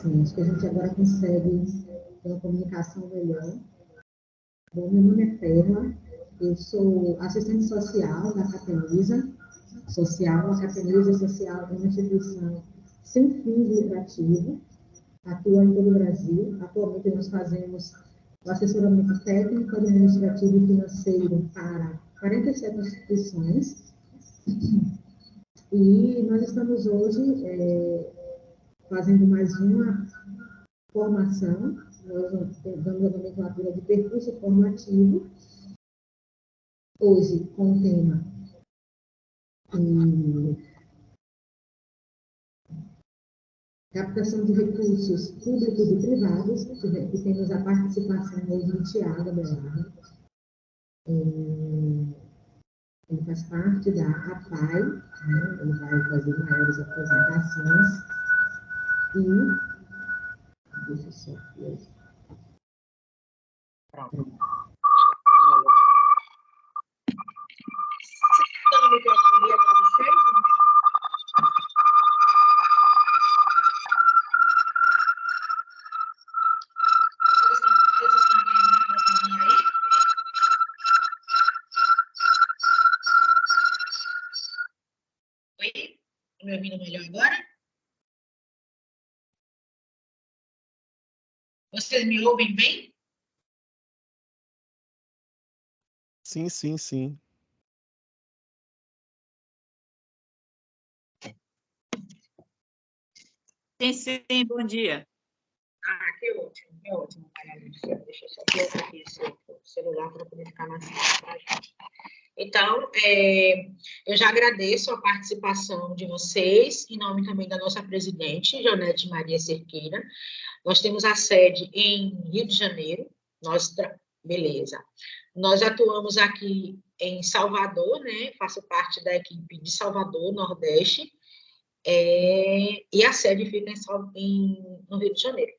Sim, acho que a gente agora consegue ter uma comunicação melhor. Bom, meu nome é Perla, eu sou assistente social da Capemisa Social. A Capemisa Social é uma instituição sem fins lucrativos, atua em todo o Brasil. Atualmente nós fazemos o assessoramento técnico, administrativo e financeiro para 47 instituições. E nós estamos hoje fazendo mais uma formação. Nós damos a nomenclatura de percurso formativo, hoje com o tema captação de recursos públicos e privados, que temos a participação hoje do Tiago Abelardo. Ele faz parte da APAI, né? Ele vai fazer maiores apresentações. E deixa eu só ver. Pronto. Você está dando microfonia para vocês? Vocês estão vendo o microfone aí? Oi? Estão me ouvindo melhor agora? Vocês me ouvem bem? Sim, sim, sim. Sim, sim, bom dia. Ah, que ótimo, Maria Lúcia. Deixa eu só colocar aqui o celular para poder ficar mais fácil para a gente. Então, eu já agradeço a participação de vocês, em nome também da nossa presidente, Jonete Maria Cerqueira. Nós temos a sede em Rio de Janeiro, beleza. Nós atuamos aqui em Salvador, né? Faço parte da equipe de Salvador, Nordeste, e a sede fica no Rio de Janeiro.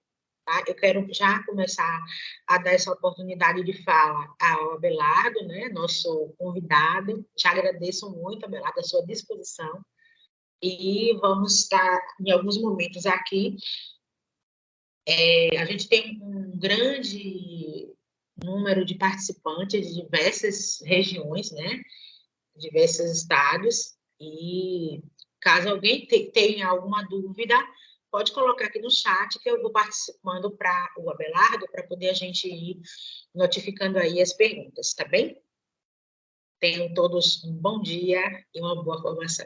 Tá? Eu quero já começar a dar essa oportunidade de fala ao Abelardo, né, nosso convidado. Te agradeço muito, Abelardo, a sua disposição. E vamos estar, em alguns momentos aqui, a gente tem um grande número de participantes de diversas regiões, né, diversos estados, e caso alguém tenha alguma dúvida, pode colocar aqui no chat que eu vou participando para o Abelardo, para poder a gente ir notificando aí as perguntas, tá bem? Tenham todos um bom dia e uma boa formação.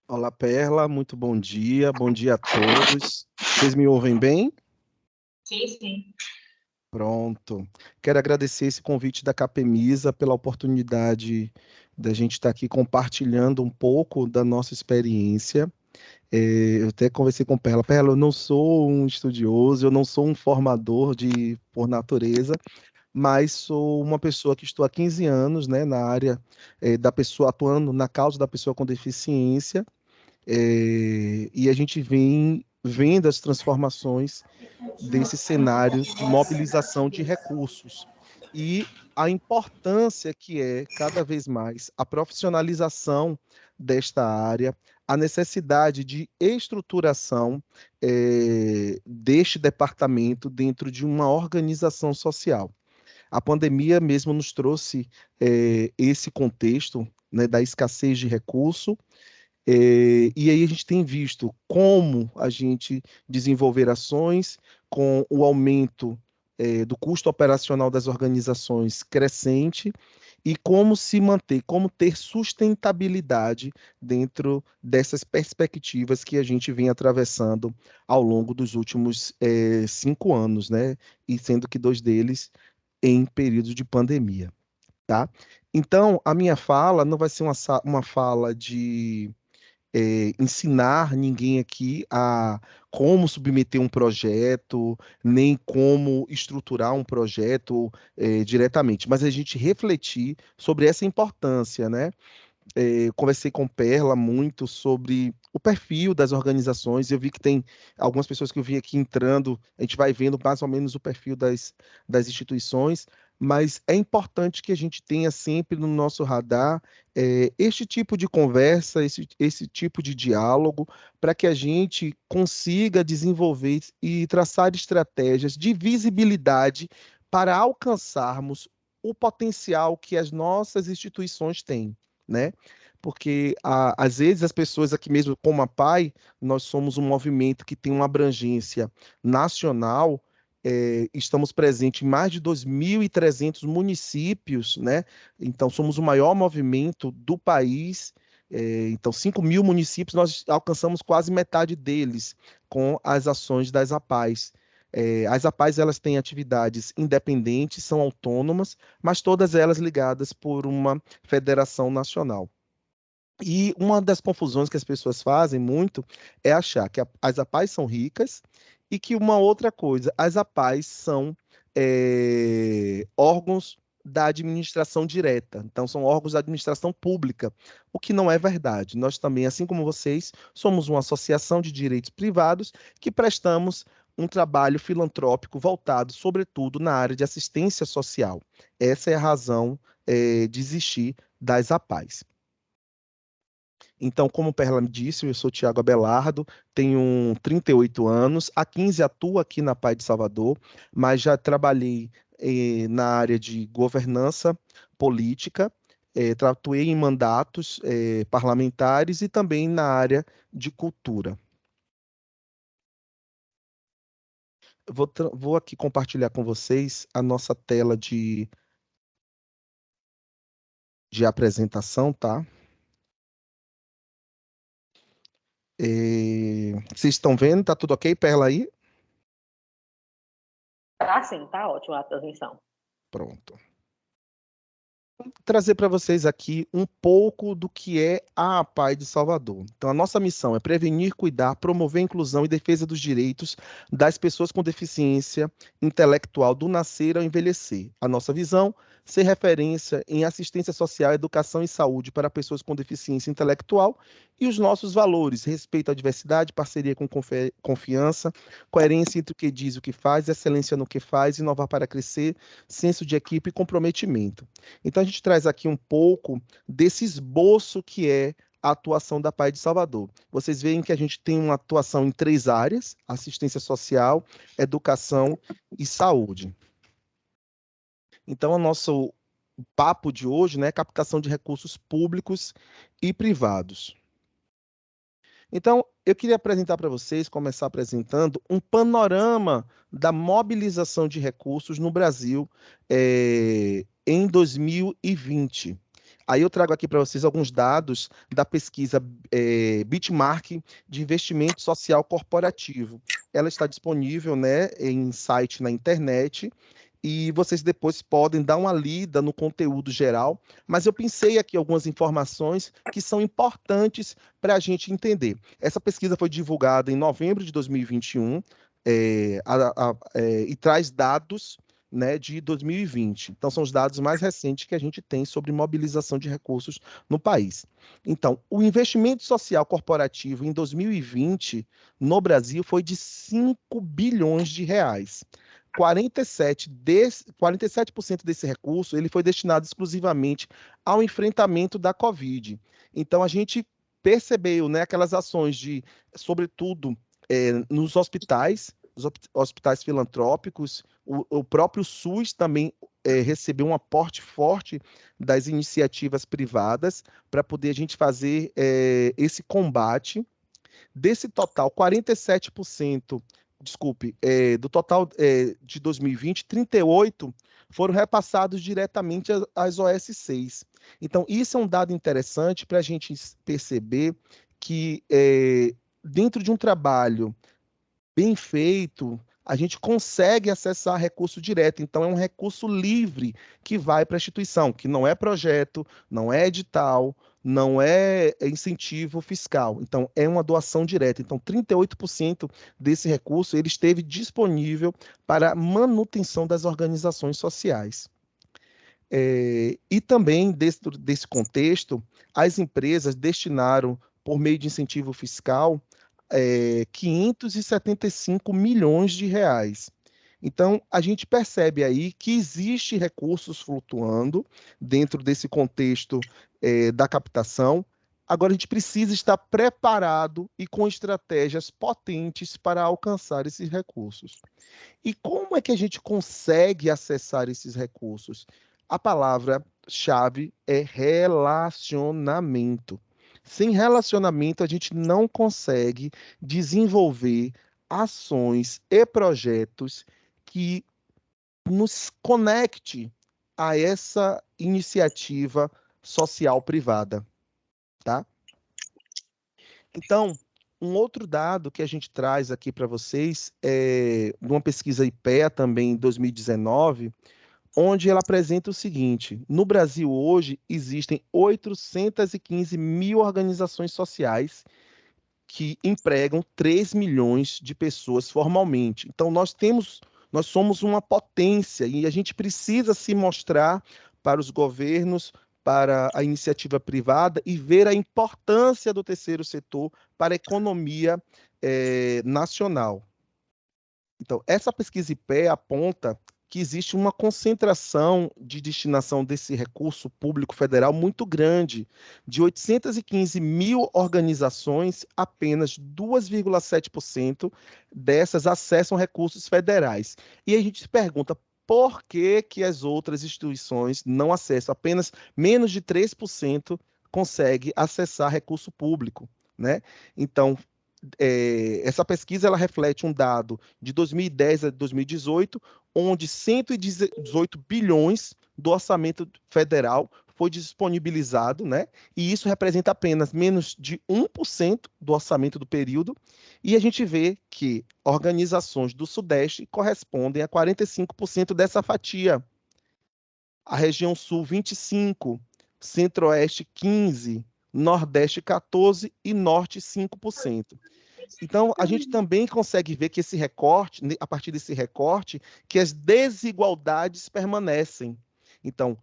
Olá, Perla, muito bom dia a todos. Vocês me ouvem bem? Sim, sim. Pronto. Quero agradecer esse convite da Capemisa pela oportunidade da gente estar aqui compartilhando um pouco da nossa experiência. Eu até conversei com Perla. Perla, eu não sou um estudioso, eu não sou um formador por natureza, mas sou uma pessoa que estou há 15 anos, né, na área da pessoa, atuando na causa da pessoa com deficiência, e a gente vem vendo as transformações desse cenário de mobilização de recursos e a importância que é, cada vez mais, a profissionalização desta área, a necessidade de estruturação deste departamento dentro de uma organização social. A pandemia mesmo nos trouxe esse contexto, né, da escassez de recurso, e aí a gente tem visto como a gente desenvolver ações com o aumento do custo operacional das organizações crescente e como se manter, como ter sustentabilidade dentro dessas perspectivas que a gente vem atravessando ao longo dos últimos 5 anos, né? E sendo que 2 deles em período de pandemia, tá? Então, a minha fala não vai ser uma fala de ensinar ninguém aqui a como submeter um projeto, nem como estruturar um projeto diretamente, mas a gente refletir sobre essa importância, né? Conversei com Perla muito sobre o perfil das organizações. Eu vi que tem algumas pessoas que eu vi aqui entrando, a gente vai vendo mais ou menos o perfil das instituições, mas é importante que a gente tenha sempre no nosso radar este tipo de conversa, esse tipo de diálogo, para que a gente consiga desenvolver e traçar estratégias de visibilidade para alcançarmos o potencial que as nossas instituições têm, né? Porque às vezes as pessoas aqui mesmo, como a PAI, nós somos um movimento que tem uma abrangência nacional, estamos presentes em mais de 2.300 municípios, né? Então, somos o maior movimento do país. Então, 5.000 municípios, nós alcançamos quase metade deles com as ações das APAES. As APAES, elas têm atividades independentes, são autônomas, mas todas elas ligadas por uma federação nacional. E uma das confusões que as pessoas fazem muito é achar que as APAES são ricas e que uma outra coisa, as APAES são órgãos da administração direta, então são órgãos da administração pública, o que não é verdade. Nós também, assim como vocês, somos uma associação de direitos privados que prestamos um trabalho filantrópico voltado, sobretudo, na área de assistência social. Essa é a razão de existir das APAES. Então, como o Perla me disse, eu sou Tiago Abelardo, tenho 38 anos, há 15 atuo aqui na PAI de Salvador, mas já trabalhei na área de governança política, atuei em mandatos parlamentares e também na área de cultura. Vou aqui compartilhar com vocês a nossa tela de apresentação, tá? Vocês estão vendo? Tá tudo ok, Perla, aí? Tá sim, tá ótimo a transmissão. Pronto. Vou trazer para vocês aqui um pouco do que é a APAE de Salvador. Então, a nossa missão é prevenir, cuidar, promover a inclusão e defesa dos direitos das pessoas com deficiência intelectual do nascer ao envelhecer. A nossa visão, ser referência em assistência social, educação e saúde para pessoas com deficiência intelectual e os nossos valores, respeito à diversidade, parceria com confiança, coerência entre o que diz e o que faz, excelência no que faz, inovar para crescer, senso de equipe e comprometimento. Então, a gente traz aqui um pouco desse esboço que é a atuação da PAI de Salvador. Vocês veem que a gente tem uma atuação em 3 áreas: assistência social, educação e saúde. Então, o nosso papo de hoje, né, é captação de recursos públicos e privados. Então, eu queria apresentar para vocês, começar apresentando um panorama da mobilização de recursos no Brasil em 2020. Aí eu trago aqui para vocês alguns dados da pesquisa Benchmark de Investimento Social Corporativo. Ela está disponível, né, em site na internet, e vocês depois podem dar uma lida no conteúdo geral, mas eu pensei aqui algumas informações que são importantes para a gente entender. Essa pesquisa foi divulgada em novembro de 2021 e traz dados, né, de 2020. Então, são os dados mais recentes que a gente tem sobre mobilização de recursos no país. Então, o investimento social corporativo em 2020 no Brasil foi de 5 bilhões de reais. 47% desse recurso ele foi destinado exclusivamente ao enfrentamento da Covid. Então, a gente percebeu, né, aquelas ações de, sobretudo, nos hospitais, os hospitais filantrópicos, o próprio SUS também recebeu um aporte forte das iniciativas privadas para poder a gente fazer esse combate. Desse total, 47%, desculpe, do total de 2020, 38% foram repassados diretamente às OS6. Então, isso é um dado interessante para a gente perceber que, dentro de um trabalho bem feito, a gente consegue acessar recurso direto. Então, é um recurso livre que vai para a instituição, que não é projeto, não é edital, não é incentivo fiscal. Então, é uma doação direta. Então, 38% desse recurso ele esteve disponível para manutenção das organizações sociais. E também, desse contexto, as empresas destinaram, por meio de incentivo fiscal, 575 milhões de reais. Então, a gente percebe aí que existe recursos flutuando dentro desse contexto da captação. Agora, a gente precisa estar preparado e com estratégias potentes para alcançar esses recursos. E como é que a gente consegue acessar esses recursos? A palavra-chave é relacionamento. Sem relacionamento, a gente não consegue desenvolver ações e projetos que nos conecte a essa iniciativa social privada, tá? Então, um outro dado que a gente traz aqui para vocês é de uma pesquisa IPEA também em 2019, onde ela apresenta o seguinte: no Brasil hoje existem 815 mil organizações sociais que empregam 3 milhões de pessoas formalmente. Então, nós somos uma potência e a gente precisa se mostrar para os governos, para a iniciativa privada e ver a importância do terceiro setor para a economia nacional. Então, essa pesquisa IPE aponta que existe uma concentração de destinação desse recurso público federal muito grande. De 815 mil organizações, apenas 2,7% dessas acessam recursos federais. E a gente se pergunta, por que que as outras instituições não acessam? Apenas menos de 3% consegue acessar recurso público, né? Então, essa pesquisa ela reflete um dado de 2010 a 2018, onde 118 bilhões do orçamento federal foi disponibilizado, né? E isso representa apenas menos de 1% do orçamento do período, e a gente vê que organizações do Sudeste correspondem a 45% dessa fatia. A região Sul, 25%, Centro-Oeste, 15%, Nordeste, 14% e Norte, 5%. Então, a gente também consegue ver que esse recorte, a partir desse recorte, que as desigualdades permanecem. Então,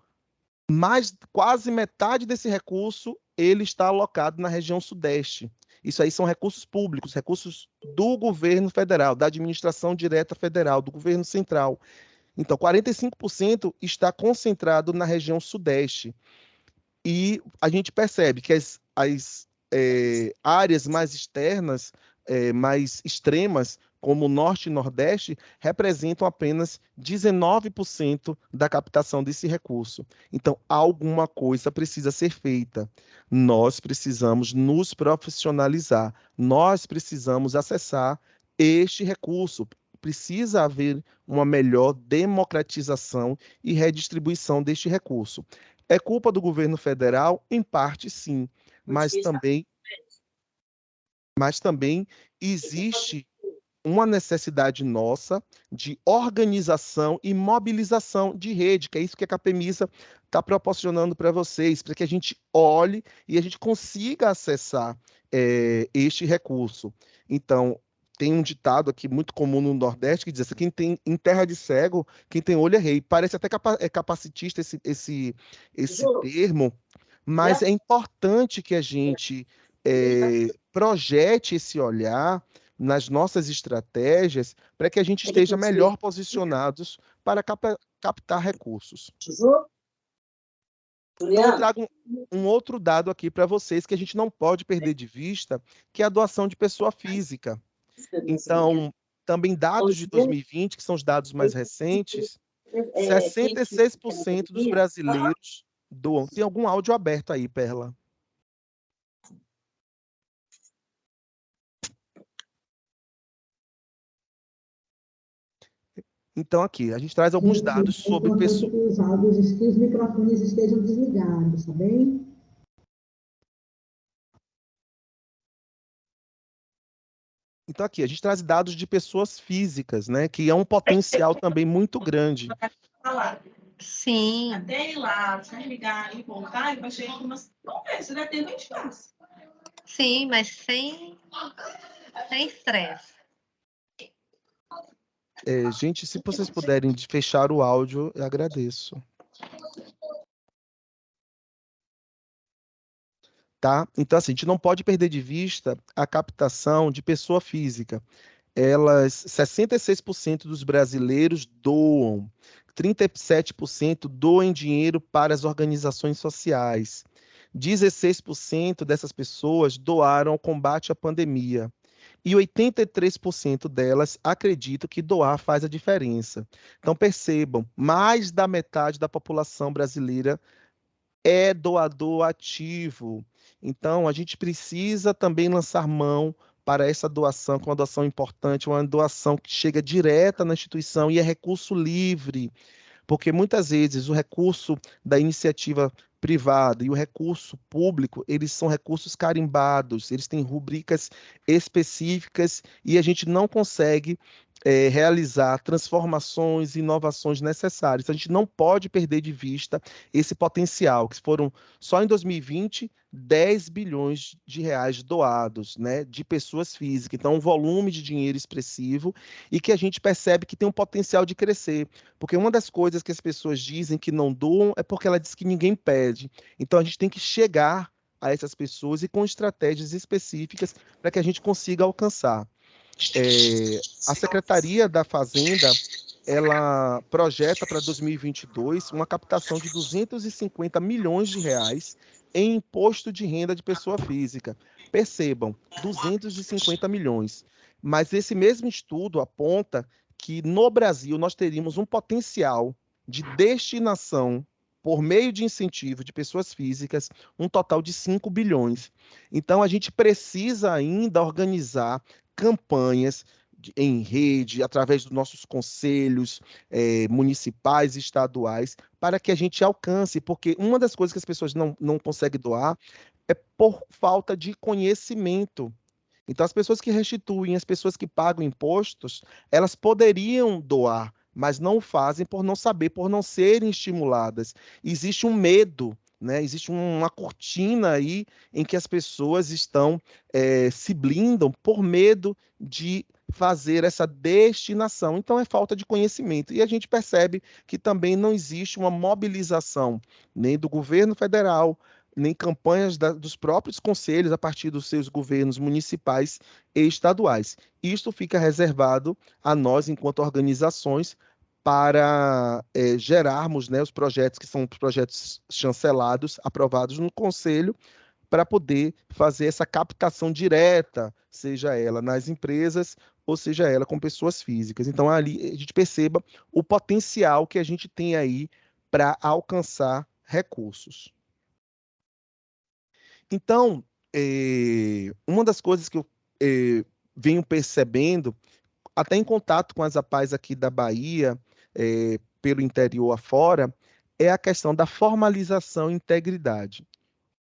quase metade desse recurso ele está alocado na região Sudeste. Isso aí são recursos públicos, recursos do governo federal, da administração direta federal, do governo central. Então, 45% está concentrado na região Sudeste. E a gente percebe que as áreas mais externas, mais extremas, como o Norte e Nordeste, representam apenas 19% da captação desse recurso. Então, alguma coisa precisa ser feita. Nós precisamos nos profissionalizar, nós precisamos acessar este recurso. Precisa haver uma melhor democratização e redistribuição deste recurso. É culpa do governo federal? Em parte, sim, mas também existe uma necessidade nossa de organização e mobilização de rede, que é isso que a Capemisa está proporcionando para vocês, para que a gente olhe e a gente consiga acessar este recurso. Então, tem um ditado aqui muito comum no Nordeste que diz assim: quem tem em terra de cego, quem tem olho é rei. Parece até capacitista esse termo, mas é importante que a gente projete esse olhar nas nossas estratégias para que a gente esteja melhor posicionados para captar recursos. Então, eu trago um outro dado aqui para vocês que a gente não pode perder de vista, que é a doação de pessoa física. Então, também dados de 2020, que são os dados mais recentes, 66% dos brasileiros doam. Tem algum áudio aberto aí, Perla? Então, aqui, a gente traz alguns dados sobre pessoas. Que os microfones estejam desligados, tá bem? Então, aqui, a gente traz dados de pessoas físicas, né? Que é um potencial também muito grande. Sim. Até ir lá, sem ligar e voltar, eu achei algumas. Vamos ver, se der tempo, a gente faz. Sim, mas sem estresse. Gente, se vocês puderem fechar o áudio, eu agradeço. Tá? Então, assim, a gente não pode perder de vista a captação de pessoa física. 66% dos brasileiros doam, 37% doam em dinheiro para as organizações sociais, 16% dessas pessoas doaram ao combate à pandemia, e 83% delas acreditam que doar faz a diferença. Então, percebam, mais da metade da população brasileira é doador ativo. Então, a gente precisa também lançar mão para essa doação, que é uma doação importante, uma doação que chega direta na instituição e é recurso livre, porque muitas vezes o recurso da iniciativa privada e o recurso público, eles são recursos carimbados, eles têm rubricas específicas e a gente não consegue realizar transformações e inovações necessárias. A gente não pode perder de vista esse potencial, que foram só em 2020 10 bilhões de reais doados, né, de pessoas físicas. Então, um volume de dinheiro expressivo e que a gente percebe que tem um potencial de crescer. Porque uma das coisas que as pessoas dizem que não doam é porque ela diz que ninguém pede. Então a gente tem que chegar a essas pessoas e com estratégias específicas para que a gente consiga alcançar. A Secretaria da Fazenda, ela projeta para 2022 uma captação de 250 milhões de reais em imposto de renda de pessoa física. Percebam, 250 milhões. Mas esse mesmo estudo aponta que no Brasil nós teríamos um potencial de destinação por meio de incentivo de pessoas físicas, um total de 5 bilhões. Então, a gente precisa ainda organizar campanhas em rede, através dos nossos conselhos municipais e estaduais, para que a gente alcance, porque uma das coisas que as pessoas não conseguem doar é por falta de conhecimento. Então, as pessoas que restituem, as pessoas que pagam impostos, elas poderiam doar, mas não o fazem por não saber, por não serem estimuladas. Existe um medo, né? Existe uma cortina aí em que as pessoas estão se blindam por medo de fazer essa destinação. Então, é falta de conhecimento. E a gente percebe que também não existe uma mobilização nem do governo federal, nem campanhas dos próprios conselhos a partir dos seus governos municipais e estaduais. Isto fica reservado a nós, enquanto organizações, para gerarmos, né, os projetos que são projetos chancelados, aprovados no conselho, para poder fazer essa captação direta, seja ela nas empresas ou seja ela com pessoas físicas. Então, ali a gente perceba o potencial que a gente tem aí para alcançar recursos. Então, uma das coisas que eu venho percebendo, até em contato com as APAES aqui da Bahia, pelo interior afora, é a questão da formalização e integridade.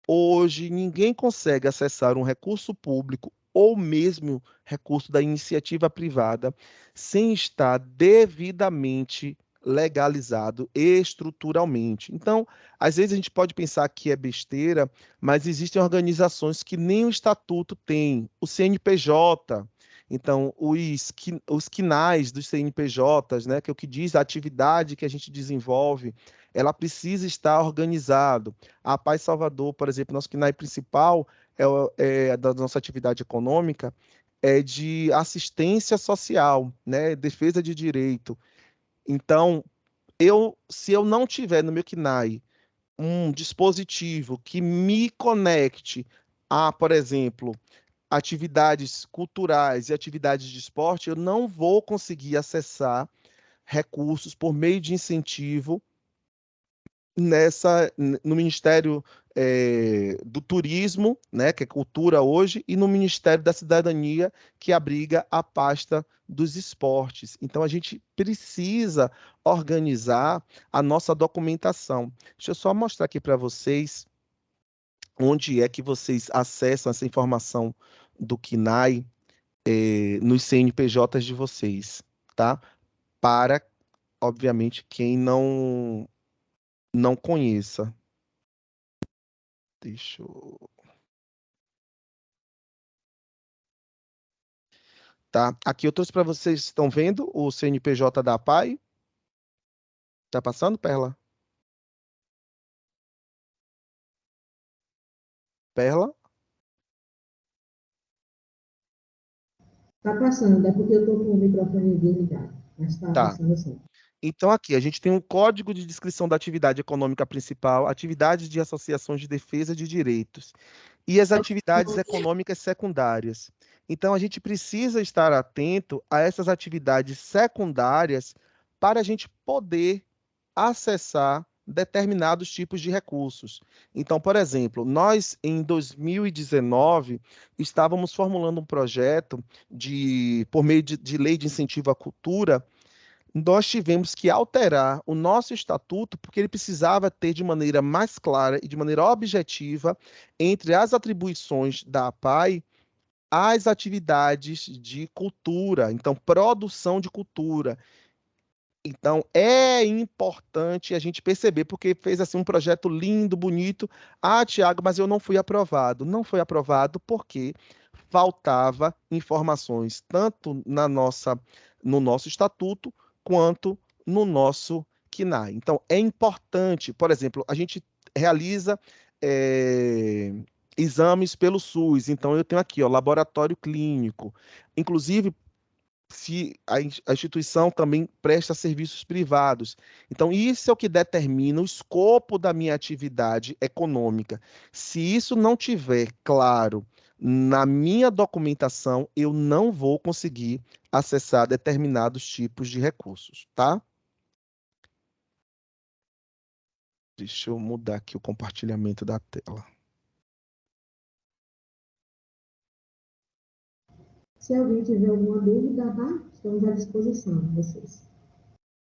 Hoje, ninguém consegue acessar um recurso público ou mesmo recurso da iniciativa privada sem estar devidamente legalizado estruturalmente. Então, às vezes a gente pode pensar que é besteira, mas existem organizações que nem o estatuto tem, o CNPJ. Então, os quinais dos CNPJs, né, que é o que diz a atividade que a gente desenvolve, ela precisa estar organizado. A Paz Salvador, por exemplo, nosso KNAI principal da nossa atividade econômica é de assistência social, né, defesa de direito. Então, se eu não tiver no meu KNAI um dispositivo que me conecte a, por exemplo, atividades culturais e atividades de esporte, eu não vou conseguir acessar recursos por meio de incentivo no Ministério do Turismo, né, que é cultura hoje, e no Ministério da Cidadania, que abriga a pasta dos esportes. Então, a gente precisa organizar a nossa documentação. Deixa eu só mostrar aqui para vocês onde é que vocês acessam essa informação do KNAI nos CNPJs de vocês, tá? Para, obviamente, quem não conheça. Deixa eu... Tá? Aqui eu trouxe para vocês, estão vendo o CNPJ da APAE? Tá passando, Perla? Perla? Está passando, é porque eu estou com o microfone desligado, mas está Tá. passando sim. Então, aqui, a gente tem um código de descrição da atividade econômica principal, atividades de associações de defesa de direitos e as atividades econômicas secundárias. Então, a gente precisa estar atento a essas atividades secundárias para a gente poder acessar determinados tipos de recursos. Então, por exemplo, nós em 2019 estávamos formulando um projeto por meio de lei de incentivo à cultura. Nós tivemos que alterar o nosso estatuto porque ele precisava ter de maneira mais clara e de maneira objetiva entre as atribuições da APAE as atividades de cultura, então produção de cultura. Então é importante a gente perceber, porque fez assim um projeto lindo, bonito. Ah, Tiago, mas eu não fui aprovado. Não foi aprovado porque faltava informações tanto no nosso estatuto quanto no nosso CNAE. Então é importante, por exemplo, a gente realiza exames pelo SUS. Então eu tenho aqui, ó, laboratório clínico. Inclusive se a instituição também presta serviços privados. Então, isso é o que determina o escopo da minha atividade econômica. Se isso não tiver claro na minha documentação, eu não vou conseguir acessar determinados tipos de recursos, tá? Deixa eu mudar aqui o compartilhamento da tela. Se alguém tiver alguma dúvida, tá? Estamos à disposição de vocês.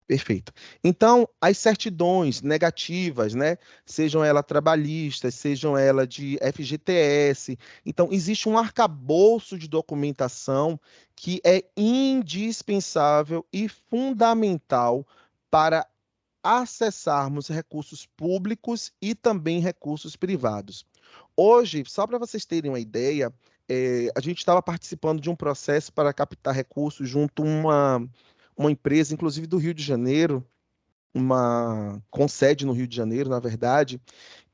Perfeito. Então, as certidões negativas, né, sejam elas trabalhistas, sejam elas de FGTS, então existe um arcabouço de documentação que é indispensável e fundamental para acessarmos recursos públicos e também recursos privados. Hoje, só para vocês terem uma ideia, a gente estava participando de um processo para captar recursos junto a uma empresa, inclusive do Rio de Janeiro, com sede no Rio de Janeiro, na verdade,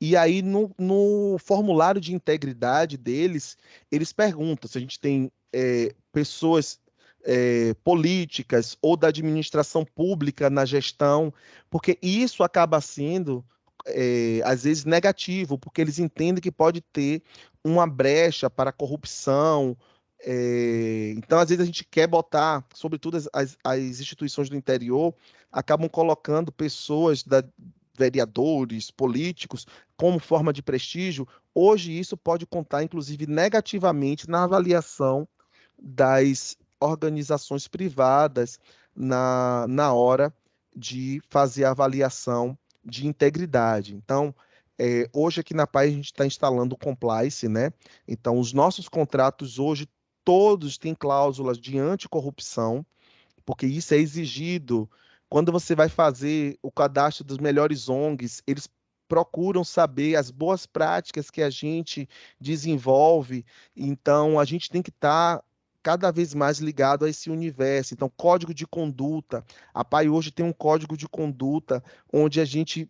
e aí no formulário de integridade deles, eles perguntam se a gente tem pessoas políticas ou da administração pública na gestão, porque isso acaba sendo, às vezes, negativo, porque eles entendem que pode ter uma brecha para corrupção. Então, às vezes, a gente quer botar, sobretudo as instituições do interior, acabam colocando pessoas vereadores, políticos, como forma de prestígio. Hoje, isso pode contar, inclusive, negativamente na avaliação das organizações privadas na hora de fazer a avaliação de integridade. Então, hoje aqui na PAI a gente está instalando o compliance, né? Então, os nossos contratos hoje todos têm cláusulas de anticorrupção, porque isso é exigido. Quando você vai fazer o cadastro dos melhores ONGs, eles procuram saber as boas práticas que a gente desenvolve. Então, a gente tem que estar cada vez mais ligado a esse universo. Então, código de conduta. A PAI hoje tem um código de conduta onde a gente,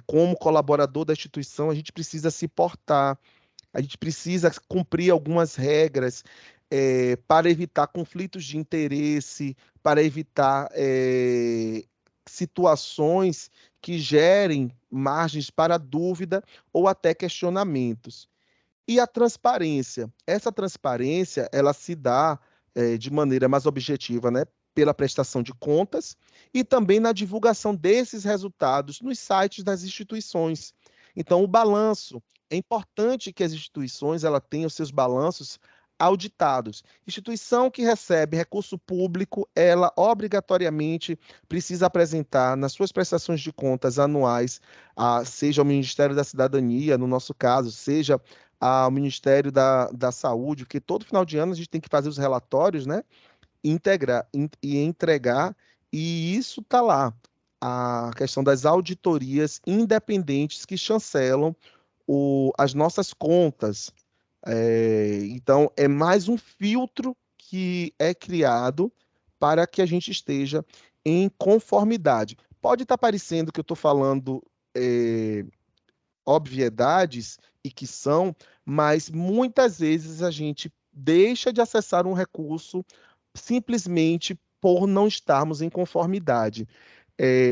como colaborador da instituição, a gente precisa se portar. A gente precisa cumprir algumas regras para evitar conflitos de interesse, para evitar situações que gerem margens para dúvida ou até questionamentos. E a transparência. Essa transparência, ela se dá de maneira mais objetiva, né? Pela prestação de contas e também na divulgação desses resultados nos sites das instituições. Então, o balanço. É importante que as instituições ela tenham seus balanços auditados. Instituição que recebe recurso público, ela obrigatoriamente precisa apresentar nas suas prestações de contas anuais, seja ao Ministério da Cidadania, no nosso caso, seja ao Ministério da Saúde, porque todo final de ano a gente tem que fazer os relatórios, né? E entregar, e isso está lá. A questão das auditorias independentes que chancelam as nossas contas. Então, é mais um filtro que é criado para que a gente esteja em conformidade. Pode estar parecendo que eu estou falando obviedades, e que são, mas muitas vezes a gente deixa de acessar um recurso simplesmente por não estarmos em conformidade.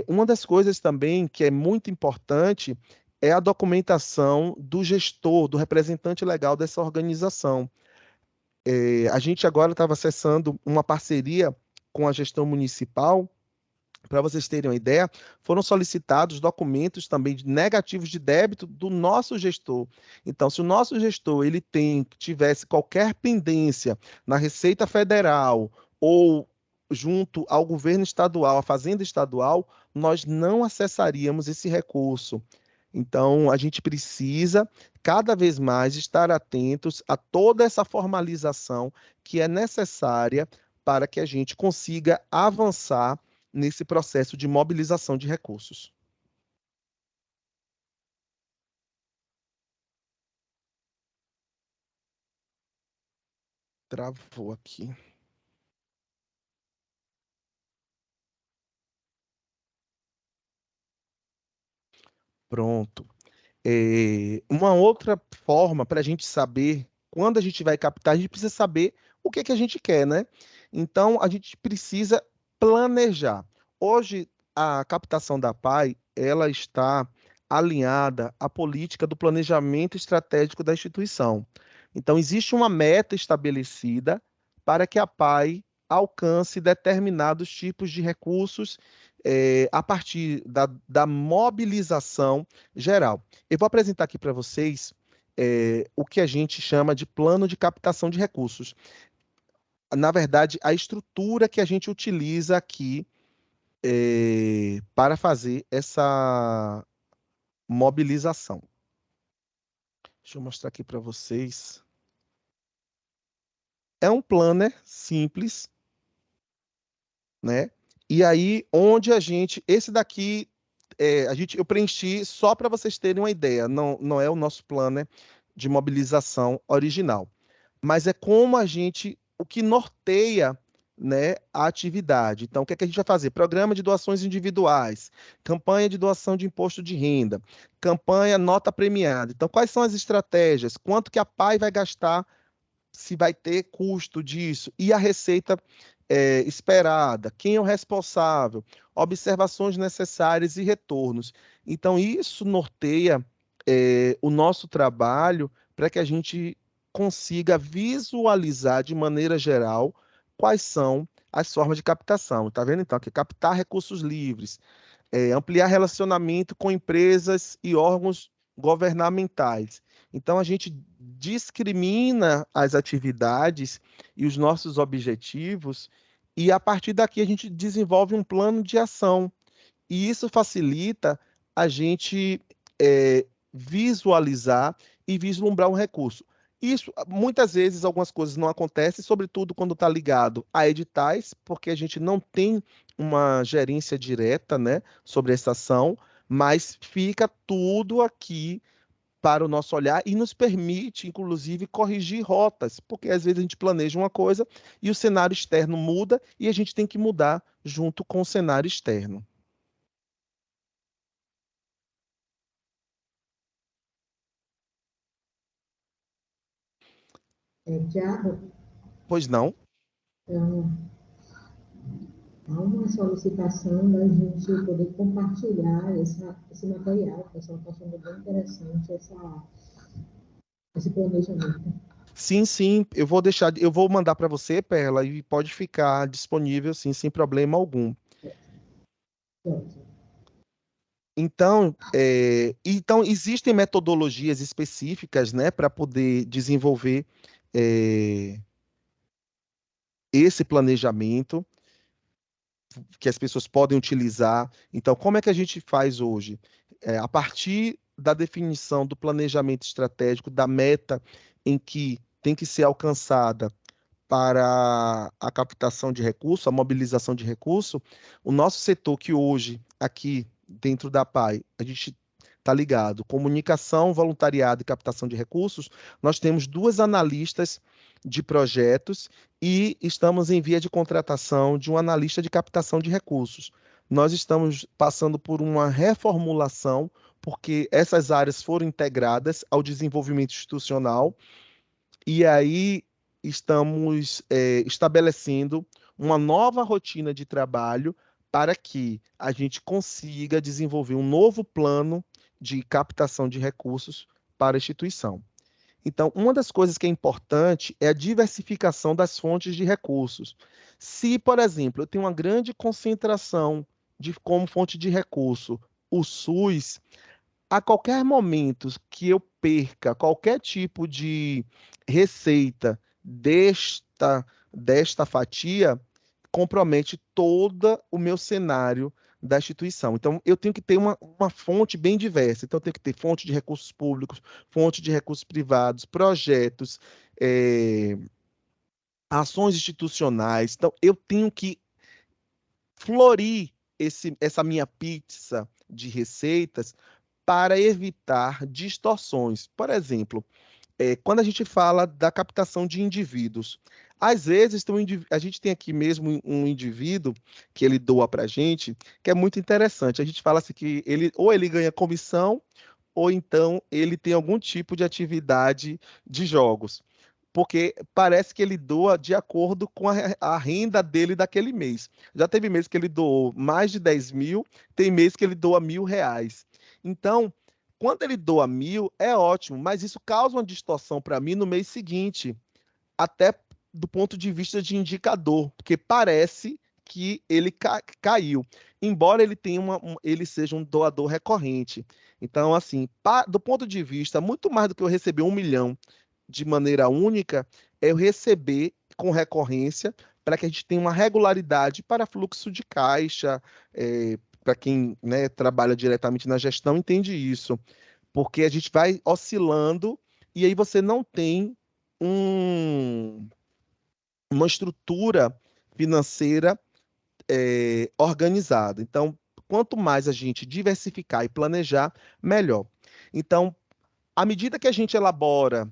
Uma das coisas também que é muito importante é a documentação do gestor, do representante legal dessa organização. A gente agora estava acessando uma parceria com a gestão municipal. Para vocês terem uma ideia, foram solicitados documentos também negativos de débito do nosso gestor. Então, se o nosso gestor tivesse qualquer pendência na Receita Federal ou junto ao governo estadual, à Fazenda Estadual, nós não acessaríamos esse recurso. Então, a gente precisa cada vez mais estar atentos a toda essa formalização que é necessária para que a gente consiga avançar nesse processo de mobilização de recursos. Travou aqui. Pronto. Uma outra forma para a gente saber quando a gente vai captar, a gente precisa saber o que que a gente quer, né? Então, a gente precisa planejar. Hoje, a captação da PAI, ela está alinhada à política do planejamento estratégico da instituição. Então, existe uma meta estabelecida para que a PAI alcance determinados tipos de recursos, a partir da mobilização geral. Eu vou apresentar aqui para vocês o que a gente chama de plano de captação de recursos. Na verdade, a estrutura que a gente utiliza aqui para fazer essa mobilização. Deixa eu mostrar aqui para vocês. É um planner simples, né? E aí, onde esse daqui, eu preenchi só para vocês terem uma ideia, não é o nosso planner de mobilização original, mas é como o que norteia, né, a atividade. Então, o que é que a gente vai fazer? Programa de doações individuais, campanha de doação de imposto de renda, campanha nota premiada. Então, quais são as estratégias? Quanto que a PAI vai gastar, se vai ter custo disso, e a receita esperada, quem é o responsável, observações necessárias e retornos. Então, isso norteia o nosso trabalho para que a gente consiga visualizar de maneira geral quais são as formas de captação. Está vendo, então, que captar recursos livres, ampliar relacionamento com empresas e órgãos governamentais. Então, a gente discrimina as atividades e os nossos objetivos, e a partir daqui a gente desenvolve um plano de ação. E isso facilita a gente visualizar e vislumbrar um recurso. Isso, muitas vezes, algumas coisas não acontecem, sobretudo quando está ligado a editais, porque a gente não tem uma gerência direta, né, sobre essa ação, mas fica tudo aqui para o nosso olhar e nos permite, inclusive, corrigir rotas, porque às vezes a gente planeja uma coisa e o cenário externo muda e a gente tem que mudar junto com o cenário externo. Tiago, Pois não? há uma solicitação da gente poder compartilhar esse material. O pessoal está achando bem interessante esse planejamento. Sim, eu vou mandar para você, Perla, e pode ficar disponível, sim, sem problema algum. Pronto. Então existem metodologias específicas, né, para poder desenvolver esse planejamento que as pessoas podem utilizar. Então, como é que a gente faz hoje? A partir da definição do planejamento estratégico, da meta em que tem que ser alcançada para a captação de recursos, a mobilização de recursos, o nosso setor que hoje, aqui dentro da PAI, a gente está ligado, comunicação, voluntariado e captação de recursos, nós temos duas analistas de projetos e estamos em via de contratação de um analista de captação de recursos. Nós estamos passando por uma reformulação, porque essas áreas foram integradas ao desenvolvimento institucional, e aí estamos estabelecendo uma nova rotina de trabalho para que a gente consiga desenvolver um novo plano de captação de recursos para a instituição. Então, uma das coisas que é importante é a diversificação das fontes de recursos. Se, por exemplo, eu tenho uma grande concentração como fonte de recurso o SUS, a qualquer momento que eu perca qualquer tipo de receita desta fatia, compromete todo o meu cenário da instituição. Então, eu tenho que ter uma fonte bem diversa. Então, eu tenho que ter fonte de recursos públicos, fonte de recursos privados, projetos, ações institucionais. Então, eu tenho que florir essa minha pizza de receitas para evitar distorções. Por exemplo, quando a gente fala da captação de indivíduos, às vezes a gente tem aqui mesmo um indivíduo que ele doa para a gente, que é muito interessante. A gente fala assim que ele ganha comissão, ou então ele tem algum tipo de atividade de jogos, porque parece que ele doa de acordo com a renda dele daquele mês. Já teve mês que ele doou mais de 10 mil, tem mês que ele doa R$ 1.000. Então, quando ele doa 1.000, é ótimo, mas isso causa uma distorção para mim no mês seguinte, até do ponto de vista de indicador, porque parece que ele caiu, embora ele tenha ele seja um doador recorrente. Então, assim, do ponto de vista, muito mais do que eu receber 1 milhão de maneira única, é eu receber com recorrência para que a gente tenha uma regularidade para fluxo de caixa. Para quem, né, trabalha diretamente na gestão, entende isso, porque a gente vai oscilando e aí você não tem uma estrutura financeira organizada. Então, quanto mais a gente diversificar e planejar, melhor. Então, à medida que a gente elabora,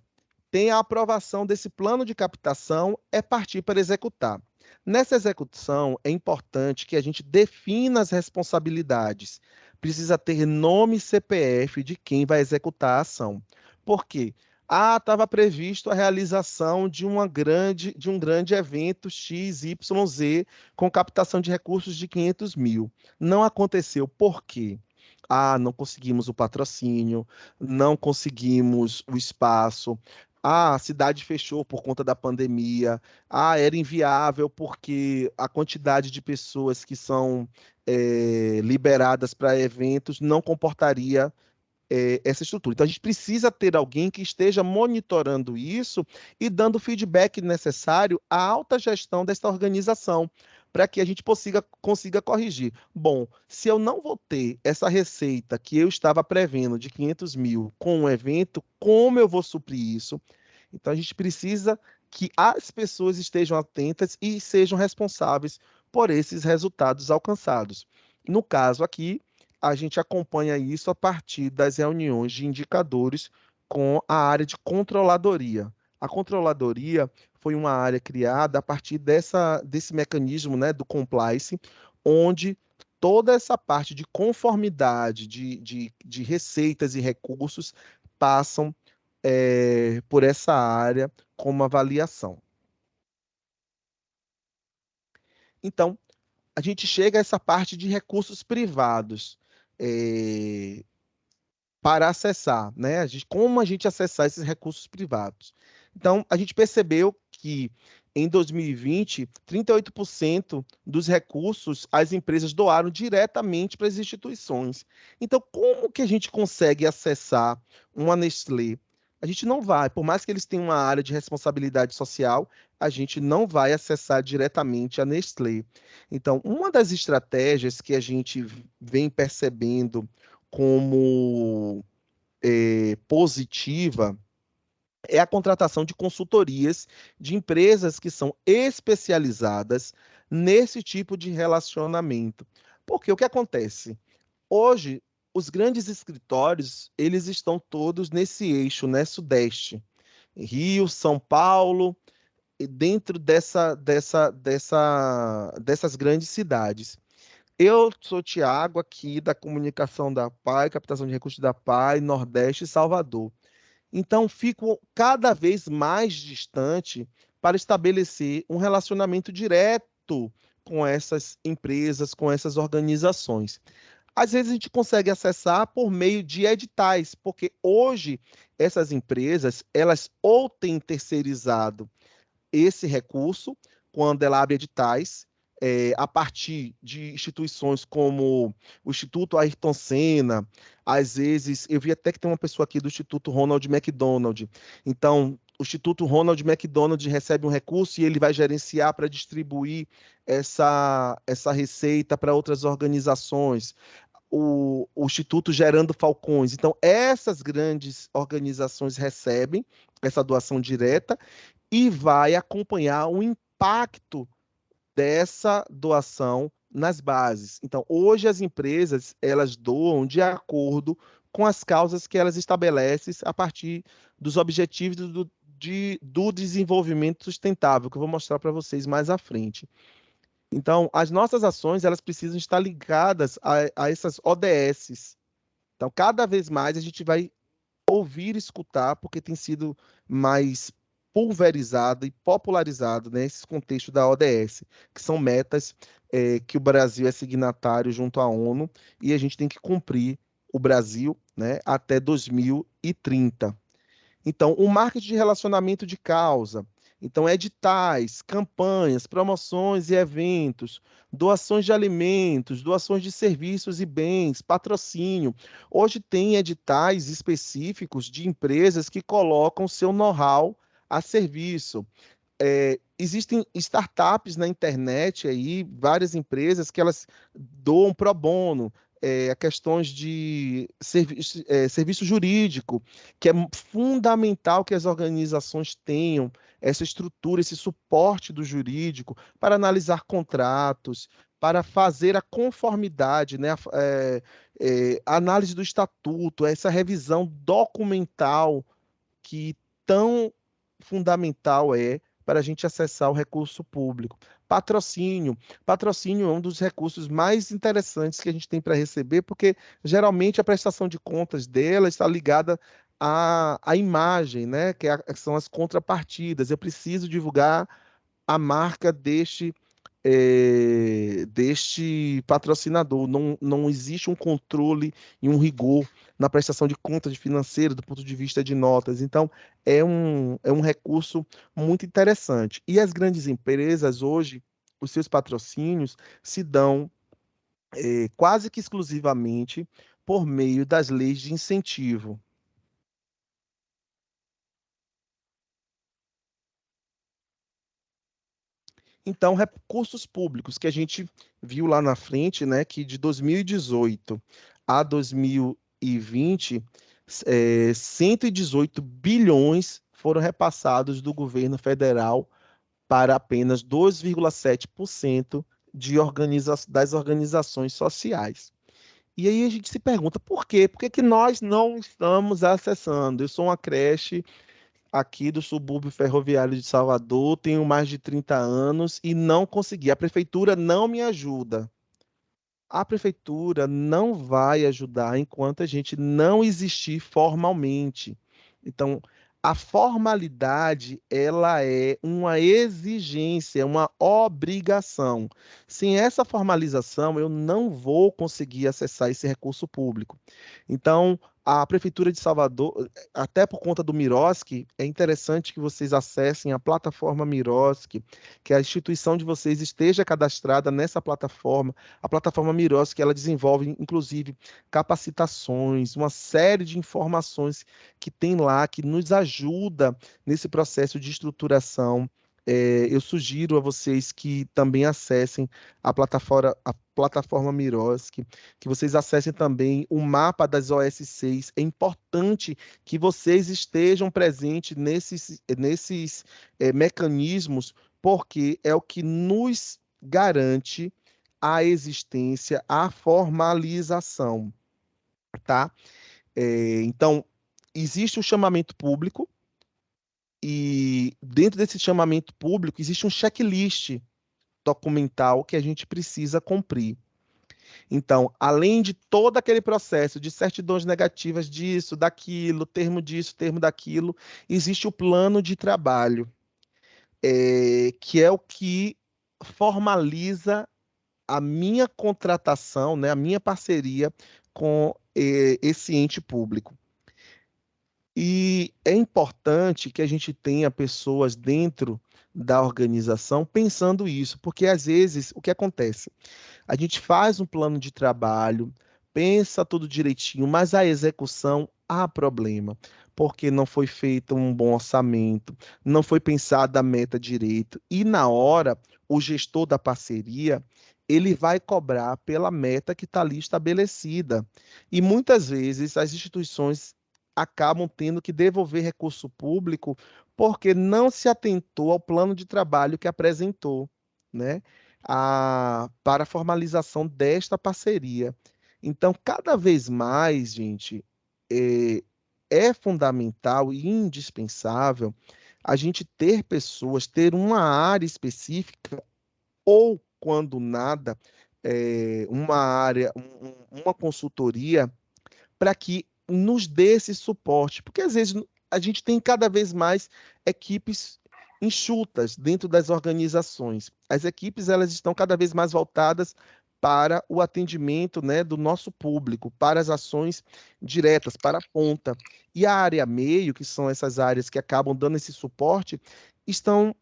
tem a aprovação desse plano de captação, é partir para executar. Nessa execução, é importante que a gente defina as responsabilidades. Precisa ter nome e CPF de quem vai executar a ação. Por quê? Estava previsto a realização de um grande evento XYZ com captação de recursos de 500 mil. Não aconteceu. Por quê? Não conseguimos o patrocínio, não conseguimos o espaço, a cidade fechou por conta da pandemia, era inviável porque a quantidade de pessoas que são liberadas para eventos não comportaria essa estrutura. Então, a gente precisa ter alguém que esteja monitorando isso e dando o feedback necessário à alta gestão desta organização, para que a gente consiga corrigir. Bom, se eu não vou ter essa receita que eu estava prevendo de 500 mil com um evento, como eu vou suprir isso? Então, a gente precisa que as pessoas estejam atentas e sejam responsáveis por esses resultados alcançados. No caso aqui, a gente acompanha isso a partir das reuniões de indicadores com a área de controladoria. A controladoria foi uma área criada a partir desse mecanismo, né, do compliance, onde toda essa parte de conformidade de receitas e recursos passam por essa área como avaliação. Então, a gente chega a essa parte de recursos privados para acessar, né? Como a gente acessar esses recursos privados. Então, a gente percebeu que em 2020, 38% dos recursos as empresas doaram diretamente para as instituições. Então, como que a gente consegue acessar uma Nestlé? A gente não vai, por mais que eles tenham uma área de responsabilidade social, a gente não vai acessar diretamente a Nestlé. Então, uma das estratégias que a gente vem percebendo como positiva é a contratação de consultorias de empresas que são especializadas nesse tipo de relacionamento. Porque o que acontece? Hoje, os grandes escritórios, eles estão todos nesse eixo, né, Sudeste. Rio, São Paulo, e dentro dessas grandes cidades. Eu sou Tiago, aqui da comunicação da PAI, captação de recursos da PAI, Nordeste e Salvador. Então, fico cada vez mais distante para estabelecer um relacionamento direto com essas empresas, com essas organizações. Às vezes a gente consegue acessar por meio de editais, porque hoje essas empresas, elas ou têm terceirizado esse recurso, quando ela abre editais, a partir de instituições como o Instituto Ayrton Senna, às vezes, eu vi até que tem uma pessoa aqui do Instituto Ronald McDonald. Então, o Instituto Ronald McDonald recebe um recurso e ele vai gerenciar para distribuir essa receita para outras organizações. O Instituto Gerando Falcões. Então, essas grandes organizações recebem essa doação direta e vai acompanhar o impacto dessa doação nas bases. Então, hoje as empresas, elas doam de acordo com as causas que elas estabelecem a partir dos objetivos do desenvolvimento sustentável, que eu vou mostrar para vocês mais à frente. Então, as nossas ações, elas precisam estar ligadas a essas ODSs. Então, cada vez mais a gente vai ouvir e escutar, porque tem sido mais pulverizado e popularizado nesse contexto da ODS, que são metas que o Brasil é signatário junto à ONU, e a gente tem que cumprir o Brasil, né, até 2030. Então, o marketing de relacionamento de causa. Então, editais, campanhas, promoções e eventos, doações de alimentos, doações de serviços e bens, patrocínio. Hoje tem editais específicos de empresas que colocam seu know-how a serviço. Existem startups na internet aí, várias empresas que elas doam pro bono, a questões de serviço jurídico, que é fundamental que as organizações tenham essa estrutura, esse suporte do jurídico para analisar contratos, para fazer a conformidade, né, a análise do estatuto, essa revisão documental que tão fundamental é para a gente acessar o recurso público. Patrocínio. Patrocínio é um dos recursos mais interessantes que a gente tem para receber, porque geralmente a prestação de contas dela está ligada à imagem, né? Que são as contrapartidas. Eu preciso divulgar a marca deste patrocinador. Não existe um controle e um rigor na prestação de contas de financeiro do ponto de vista de notas. Então, é um recurso muito interessante. E as grandes empresas hoje, os seus patrocínios se dão quase que exclusivamente por meio das leis de incentivo. Então, recursos públicos que a gente viu lá na frente, né, que de 2018 a 2020, 118 bilhões foram repassados do governo federal para apenas 2,7% das organizações sociais. E aí a gente se pergunta por quê? Por que que nós não estamos acessando? Eu sou uma creche aqui do subúrbio ferroviário de Salvador, tenho mais de 30 anos e não consegui. A prefeitura não me ajuda. A prefeitura não vai ajudar enquanto a gente não existir formalmente. Então, a formalidade, ela é uma exigência, uma obrigação. Sem essa formalização, eu não vou conseguir acessar esse recurso público. Então, a Prefeitura de Salvador, até por conta do Miroski, é interessante que vocês acessem a plataforma Miroski, que a instituição de vocês esteja cadastrada nessa plataforma. A plataforma Miroski, ela desenvolve, inclusive, capacitações, uma série de informações que tem lá, que nos ajuda nesse processo de estruturação. Eu sugiro a vocês que também acessem a plataforma Miroski, que vocês acessem também o mapa das OS6. É importante que vocês estejam presentes nesses mecanismos, porque é o que nos garante a existência, a formalização, tá? Então, existe o chamamento público, e dentro desse chamamento público existe um checklist documental que a gente precisa cumprir. Então, além de todo aquele processo de certidões negativas disso, daquilo, termo disso, termo daquilo, existe o plano de trabalho. que é o que formaliza a minha contratação, né, a minha parceria com esse ente público. E é importante que a gente tenha pessoas dentro da organização pensando isso, porque às vezes o que acontece? A gente faz um plano de trabalho, pensa tudo direitinho, mas a execução há problema, porque não foi feito um bom orçamento, não foi pensada a meta direito, e na hora, o gestor da parceria, ele vai cobrar pela meta que está ali estabelecida. E muitas vezes as instituições acabam tendo que devolver recurso público porque não se atentou ao plano de trabalho que apresentou, né? Para a formalização desta parceria. Então, cada vez mais, gente, é, é fundamental e indispensável a gente ter pessoas, ter uma área específica, ou, quando nada, uma área, uma consultoria, para que nos dê esse suporte, porque às vezes a gente tem cada vez mais equipes enxutas dentro das organizações. As equipes elas estão cada vez mais voltadas para o atendimento, né, do nosso público, para as ações diretas, para a ponta. E a área meio, que são essas áreas que acabam dando esse suporte, estão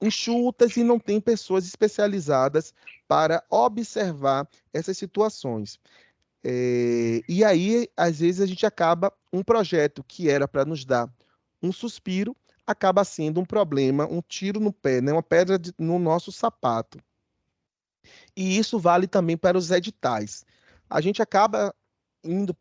enxutas e não tem pessoas especializadas para observar essas situações. E aí, às vezes, a gente acaba um projeto que era para nos dar um suspiro, acaba sendo um problema, um tiro no pé, né? Uma pedra no nosso sapato. E isso vale também para os editais. A gente acaba indo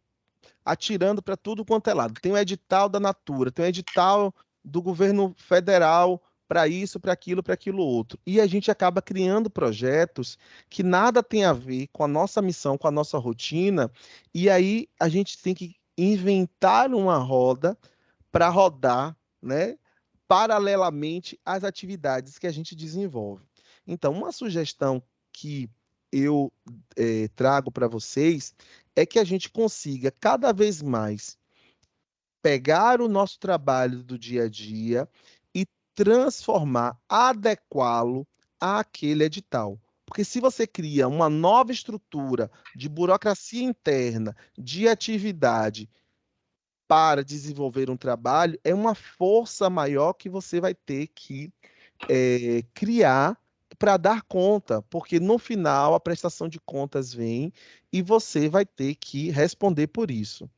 atirando para tudo quanto é lado. Tem o edital da Natura, tem o edital do governo federal para aquilo, para aquilo outro. E a gente acaba criando projetos que nada tem a ver com a nossa missão, com a nossa rotina, e aí a gente tem que inventar uma roda para rodar, né, paralelamente às atividades que a gente desenvolve. Então, uma sugestão que eu trago para vocês é que a gente consiga cada vez mais pegar o nosso trabalho do dia a dia e transformar, adequá-lo àquele edital. Porque se você cria uma nova estrutura de burocracia interna, de atividade para desenvolver um trabalho, é uma força maior que você vai ter que criar para dar conta, porque no final a prestação de contas vem e você vai ter que responder por isso.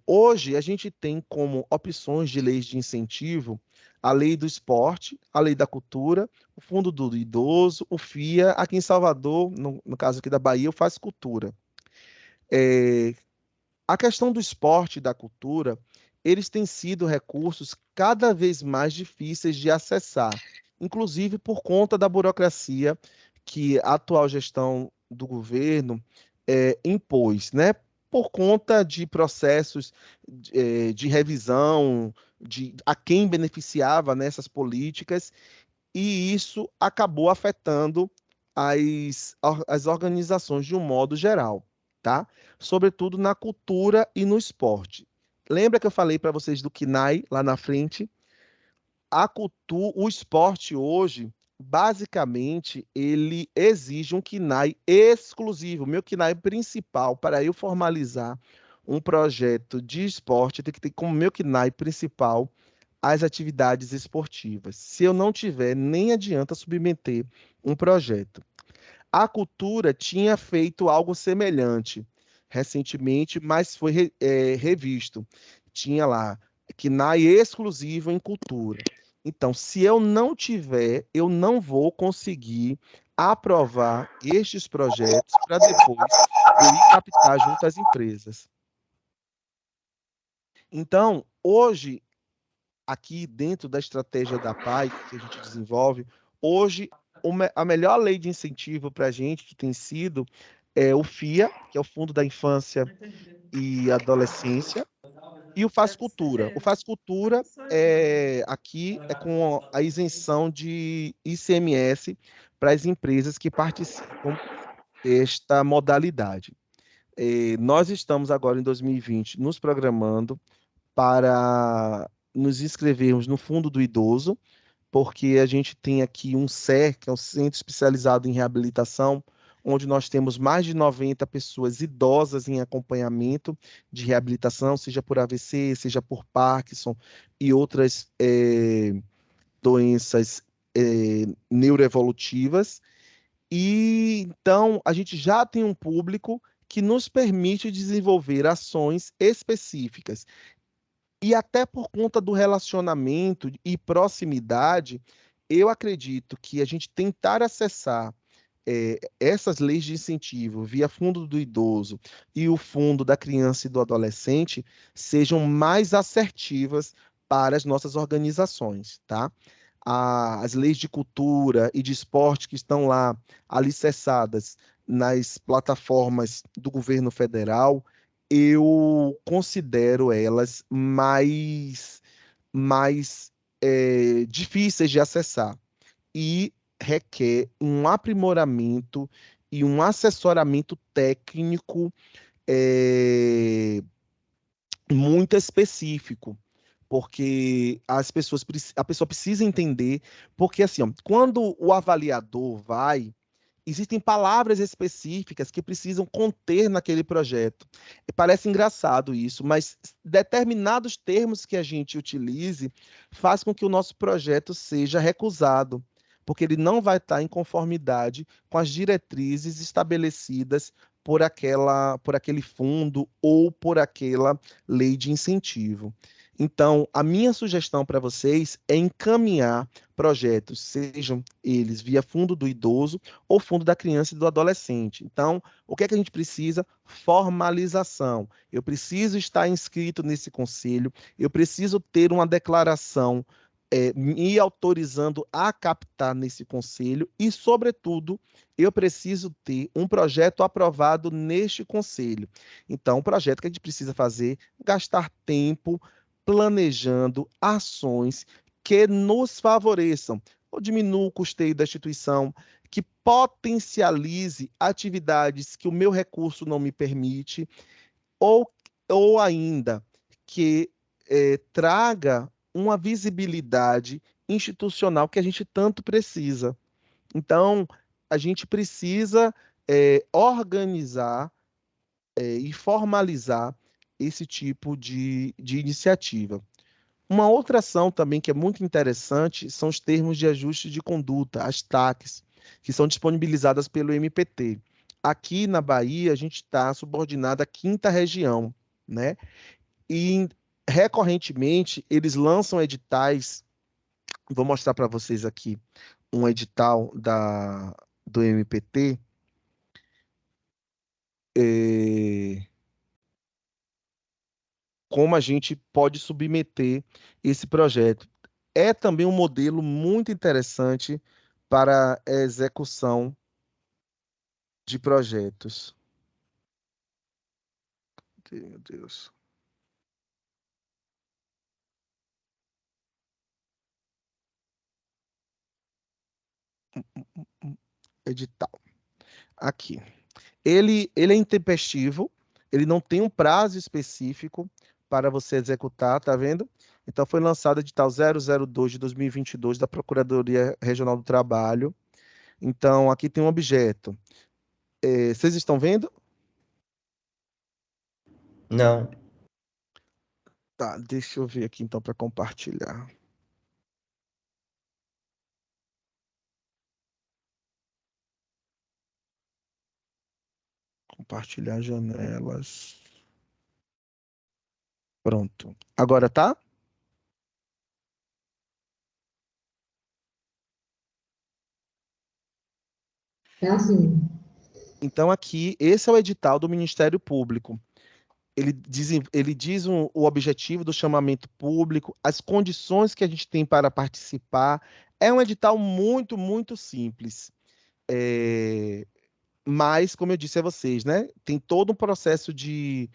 Hoje, a gente tem como opções de leis de incentivo a lei do esporte, a lei da cultura, o Fundo do Idoso, o FIA, aqui em Salvador, no caso aqui da Bahia, o Faz Cultura. A questão do esporte e da cultura, eles têm sido recursos cada vez mais difíceis de acessar, inclusive por conta da burocracia que a atual gestão do governo impôs, né? Por conta de processos de revisão, de a quem beneficiava nessas políticas, e isso acabou afetando as organizações de um modo geral, tá? Sobretudo na cultura e no esporte. Lembra que eu falei para vocês do KNAI lá na frente? O esporte hoje, basicamente, ele exige um KNAI exclusivo. O meu KNAI principal, para eu formalizar um projeto de esporte, tem que ter como meu KNAI principal as atividades esportivas. Se eu não tiver, nem adianta submeter um projeto. A cultura tinha feito algo semelhante recentemente, mas foi revisto. Tinha lá KNAI exclusivo em cultura. Então, se eu não tiver, eu não vou conseguir aprovar estes projetos para depois eu ir captar junto às empresas. Então, hoje, aqui dentro da estratégia da PAI que a gente desenvolve, hoje a melhor lei de incentivo para a gente que tem sido o FIA, que é o Fundo da Infância e Adolescência, e o Faz Cultura. O Faz Cultura aqui é com a isenção de ICMS para as empresas que participam desta modalidade. Nós estamos agora em 2020 nos programando para nos inscrevermos no Fundo do Idoso, porque a gente tem aqui um CER, que é um Centro Especializado em Reabilitação, onde nós temos mais de 90 pessoas idosas em acompanhamento de reabilitação, seja por AVC, seja por Parkinson e outras doenças neuroevolutivas. E então a gente já tem um público que nos permite desenvolver ações específicas. E até por conta do relacionamento e proximidade, eu acredito que a gente tentar acessar essas leis de incentivo via Fundo do Idoso e o Fundo da Criança e do Adolescente sejam mais assertivas para as nossas organizações, tá? As leis de cultura e de esporte que estão lá alicerçadas nas plataformas do governo federal, eu considero elas mais difíceis de acessar e requer um aprimoramento e um assessoramento técnico eh, muito específico, porque a pessoa precisa entender, porque assim, ó, quando o avaliador vai, existem palavras específicas que precisam conter naquele projeto. E parece engraçado isso, mas determinados termos que a gente utilize faz com que o nosso projeto seja recusado, porque ele não vai estar em conformidade com as diretrizes estabelecidas por aquele fundo ou por aquela lei de incentivo. Então, a minha sugestão para vocês é encaminhar projetos, sejam eles via Fundo do Idoso ou Fundo da Criança e do Adolescente. Então, o que é que a gente precisa? Formalização. Eu preciso estar inscrito nesse conselho, eu preciso ter uma declaração me autorizando a captar nesse conselho e, sobretudo, eu preciso ter um projeto aprovado neste conselho. Então, o projeto que a gente precisa fazer, gastar tempo planejando ações que nos favoreçam, ou diminua o custeio da instituição, que potencialize atividades que o meu recurso não me permite, ou, ou ainda que traga uma visibilidade institucional que a gente tanto precisa. Então, a gente precisa organizar e formalizar esse tipo de iniciativa. Uma outra ação também que é muito interessante são os termos de ajuste de conduta, as TACs, que são disponibilizadas pelo MPT. Aqui na Bahia, a gente está subordinado à quinta região, né? E recorrentemente eles lançam editais. Vou mostrar para vocês aqui um edital do MPT. Como a gente pode submeter esse projeto. É também um modelo muito interessante para a execução de projetos. Meu Deus. Edital. Aqui. Ele é intempestivo, ele não tem um prazo específico para você executar, tá vendo? Então, foi lançado o edital 002 de 2022 da Procuradoria Regional do Trabalho. Então, aqui tem um objeto. Vocês estão vendo? Não. Tá, deixa eu ver aqui então para compartilhar. Compartilhar janelas. Pronto. Agora tá? É assim. Então, aqui, esse é o edital do Ministério Público. Ele diz o objetivo do chamamento público, as condições que a gente tem para participar. É um edital muito, muito simples. Mas, como eu disse a vocês, né, tem todo um processo de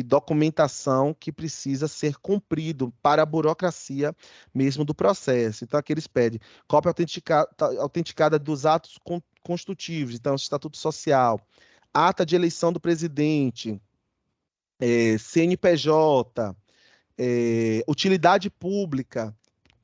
documentação que precisa ser cumprido para a burocracia mesmo do processo. Então, aqui eles pedem cópia autenticada dos atos constitutivos, então, estatuto social, ata de eleição do presidente, CNPJ, utilidade pública,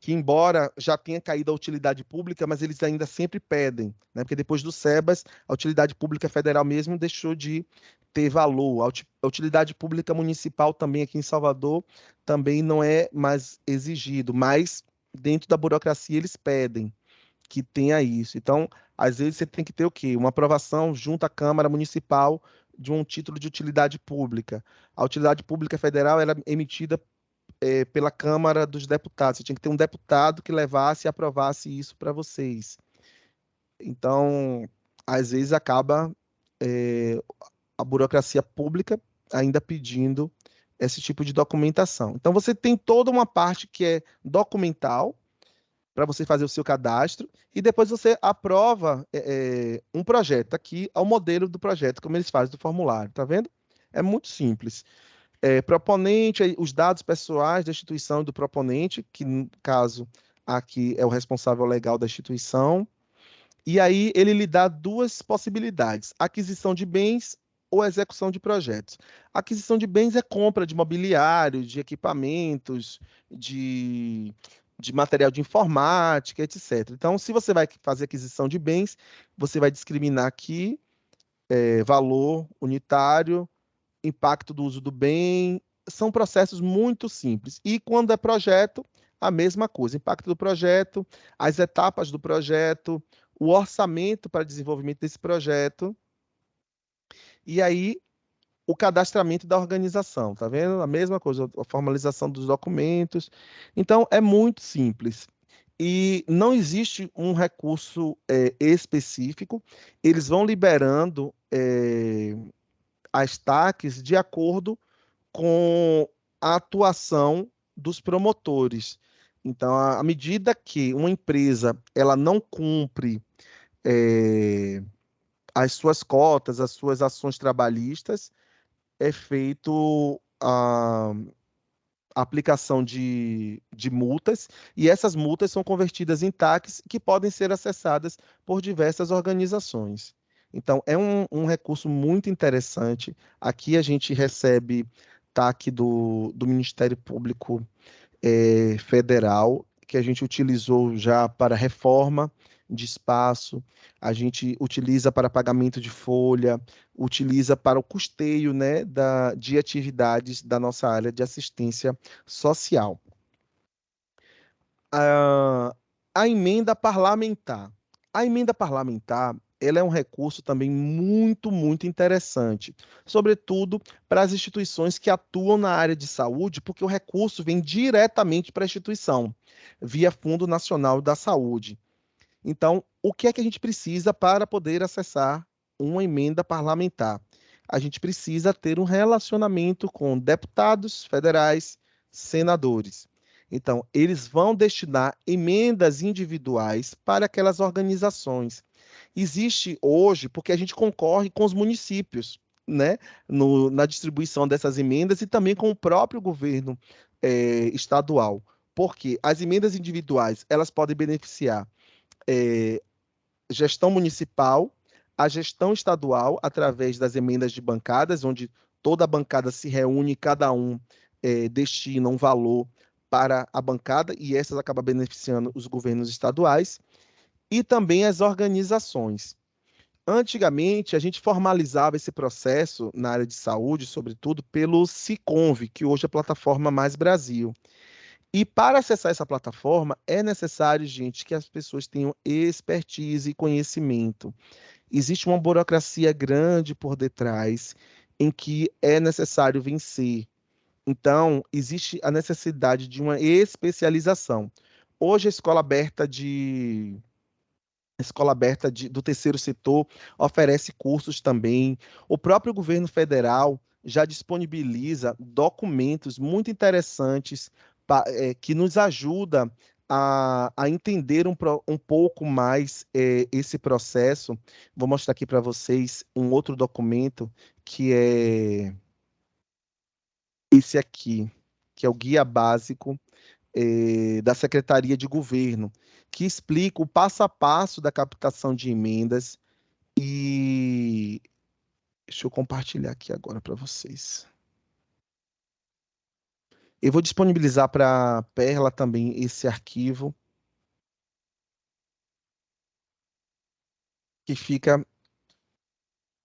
que embora já tenha caído a utilidade pública, mas eles ainda sempre pedem, né? Porque depois do SEBAS, a utilidade pública federal mesmo deixou de ter valor. A utilidade pública municipal também aqui em Salvador também não é mais exigido, mas dentro da burocracia eles pedem que tenha isso. Então, às vezes você tem que ter o quê? Uma aprovação junto à Câmara Municipal de um título de utilidade pública. A utilidade pública federal era emitida pela Câmara dos Deputados. Você tinha que ter um deputado que levasse e aprovasse isso para vocês. Então, às vezes acaba a burocracia pública ainda pedindo esse tipo de documentação. Então, você tem toda uma parte que é documental, para você fazer o seu cadastro, e depois você aprova um projeto. Aqui é o modelo do projeto, como eles fazem do formulário, tá vendo? É muito simples. Proponente, os dados pessoais da instituição e do proponente, que no caso aqui é o responsável legal da instituição, e aí ele lhe dá duas possibilidades: aquisição de bens ou execução de projetos. Aquisição de bens é compra de mobiliário, de equipamentos, de material de informática, etc. Então, se você vai fazer aquisição de bens, você vai discriminar aqui valor unitário, impacto do uso do bem, são processos muito simples. E quando é projeto, a mesma coisa, impacto do projeto, as etapas do projeto, o orçamento para desenvolvimento desse projeto, e aí o cadastramento da organização, tá vendo? A mesma coisa, a formalização dos documentos. Então, é muito simples. E não existe um recurso específico, eles vão liberando as TACs de acordo com a atuação dos promotores. Então, à medida que uma empresa ela não cumpre as suas cotas, as suas ações trabalhistas, é feito a aplicação de multas, e essas multas são convertidas em TACs que podem ser acessadas por diversas organizações. Então, é um recurso muito interessante. Aqui a gente recebe TAC do Ministério Público Federal, que a gente utilizou já para reforma de espaço, a gente utiliza para pagamento de folha, utiliza para o custeio, né, de atividades da nossa área de assistência social. A emenda parlamentar. A emenda parlamentar, ela é um recurso também muito, muito interessante, sobretudo para as instituições que atuam na área de saúde, porque o recurso vem diretamente para a instituição, via Fundo Nacional da Saúde. Então, o que é que a gente precisa para poder acessar uma emenda parlamentar? A gente precisa ter um relacionamento com deputados federais, senadores. Então, eles vão destinar emendas individuais para aquelas organizações. Existe hoje, porque a gente concorre com os municípios, né, na distribuição dessas emendas e também com o próprio governo estadual. Porque as emendas individuais, elas podem beneficiar gestão municipal, a gestão estadual, através das emendas de bancadas, onde toda a bancada se reúne e cada um destina um valor para a bancada, e essas acabam beneficiando os governos estaduais, e também as organizações. Antigamente, a gente formalizava esse processo na área de saúde, sobretudo, pelo Siconv, que hoje é a plataforma Mais Brasil. E para acessar essa plataforma, é necessário, gente, que as pessoas tenham expertise e conhecimento. Existe uma burocracia grande por detrás em que é necessário vencer. Então, existe a necessidade de uma especialização. Hoje, a escola aberta do terceiro setor oferece cursos também. O próprio governo federal já disponibiliza documentos muito interessantes que nos ajuda a entender um pouco mais esse processo. Vou mostrar aqui para vocês um outro documento que é esse aqui, que é o Guia Básico da Secretaria de Governo, que explica o passo a passo da captação de emendas. E deixa eu compartilhar aqui agora para vocês. Eu vou disponibilizar para a Perla também esse arquivo que fica,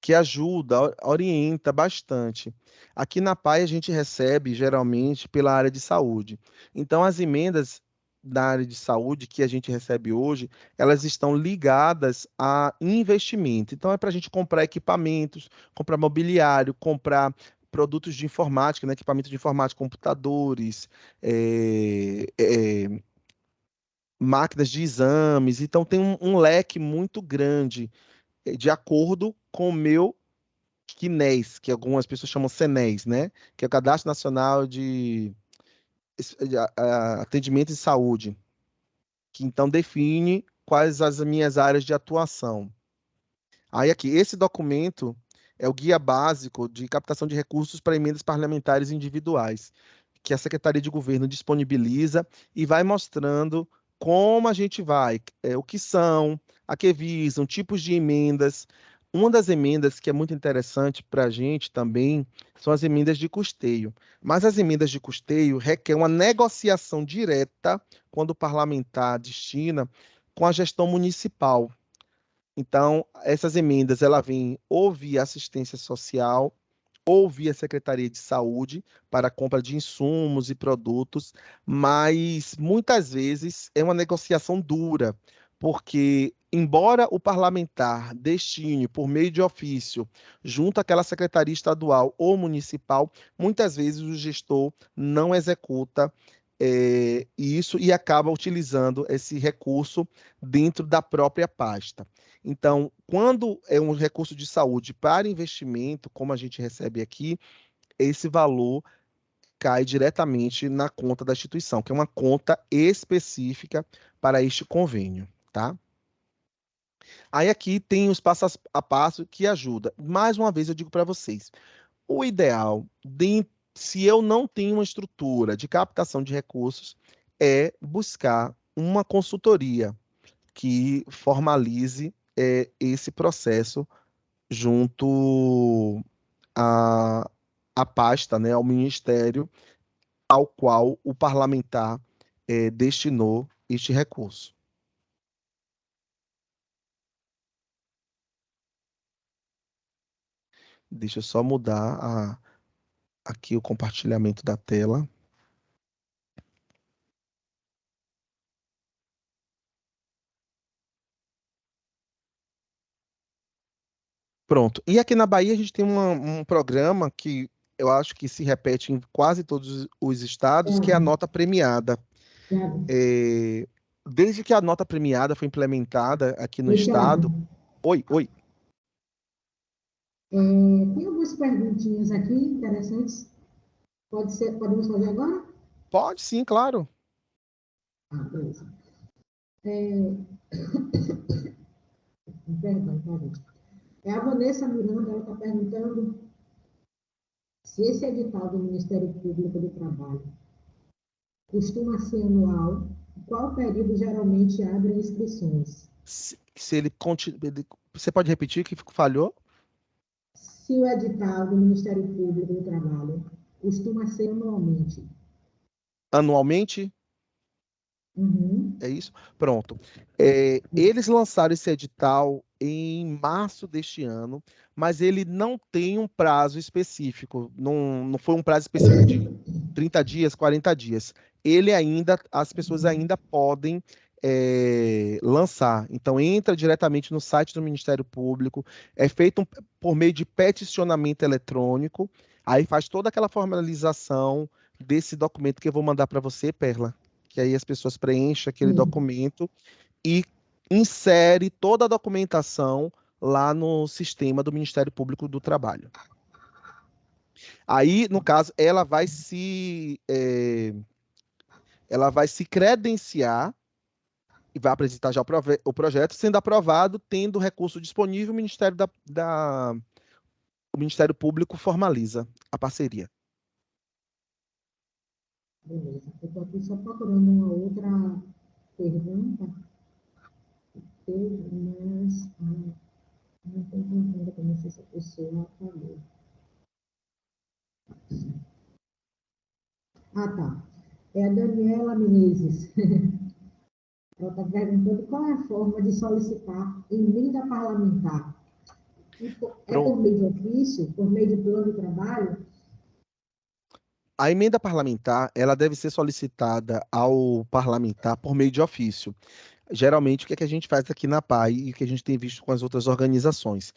que ajuda, orienta bastante. Aqui na PAI a gente recebe geralmente pela área de saúde. Então as emendas da área de saúde que a gente recebe hoje, elas estão ligadas a investimento. Então é para a gente comprar equipamentos, comprar mobiliário, comprar produtos de informática, né, equipamento de informática, computadores, eh, eh, máquinas de exames. Então tem um leque muito grande de acordo com o meu CNES, que algumas pessoas chamam CNES, né? Que é o Cadastro Nacional de Atendimento de Saúde, que então define quais as minhas áreas de atuação. Aí aqui, esse documento é o guia básico de captação de recursos para emendas parlamentares individuais, que a Secretaria de Governo disponibiliza e vai mostrando como a gente vai, o que são, a que visam, tipos de emendas. Uma das emendas que é muito interessante para a gente também são as emendas de custeio. Mas as emendas de custeio requer uma negociação direta quando o parlamentar destina com a gestão municipal. Então, essas emendas, ela vem ou via assistência social, ou via Secretaria de Saúde para a compra de insumos e produtos, mas muitas vezes é uma negociação dura, porque embora o parlamentar destine por meio de ofício junto àquela secretaria estadual ou municipal, muitas vezes o gestor não executa isso e acaba utilizando esse recurso dentro da própria pasta. Então, quando é um recurso de saúde para investimento, como a gente recebe aqui, esse valor cai diretamente na conta da instituição, que é uma conta específica para este convênio, tá? Aí aqui tem os passo a passo que ajuda. Mais uma vez eu digo para vocês, o ideal, se eu não tenho uma estrutura de captação de recursos, é buscar uma consultoria que formalize esse processo junto à pasta, né, ao ministério ao qual o parlamentar destinou este recurso. Deixa eu só mudar aqui o compartilhamento da tela. Pronto. E aqui na Bahia a gente tem um programa que eu acho que se repete em quase todos os estados, que é a nota premiada. É, desde que a nota premiada foi implementada aqui no estado. Oi, oi. Tem algumas perguntinhas aqui interessantes. Podemos fazer agora? Pode sim, claro. Ah, beleza. Perdão, perdão. A Vanessa Miranda, ela está perguntando se esse edital do Ministério Público do Trabalho costuma ser anual, qual período geralmente abre inscrições? Se ele continua. Você pode repetir que falhou? Se o edital do Ministério Público do Trabalho costuma ser anualmente. Anualmente? Uhum. É isso? Pronto. Eles lançaram esse edital em março deste ano, mas ele não tem um prazo específico. Não foi um prazo específico de 30 dias, 40 dias. As pessoas ainda podem lançar. Então, entra diretamente no site do Ministério Público, é feito por meio de peticionamento eletrônico, aí faz toda aquela formalização desse documento que eu vou mandar para você, Perla, que aí as pessoas preenchem aquele Sim. documento e insere toda a documentação lá no sistema do Ministério Público do Trabalho. Aí, no caso, ela vai se credenciar e vai apresentar já o projeto, sendo aprovado, tendo recurso disponível, o Ministério Público formaliza a parceria. Beleza. Eu estou aqui só procurando uma outra pergunta, mas não estou encontrando como se essa pessoa falou. Ah, tá. É a Daniela Menezes. Ela está perguntando qual é a forma de solicitar emenda parlamentar. É Pronto. por meio de ofício, por meio de plano de trabalho? A emenda parlamentar, ela deve ser solicitada ao parlamentar por meio de ofício. Geralmente, o que é que a gente faz aqui na PAI e o que a gente tem visto com as outras organizações?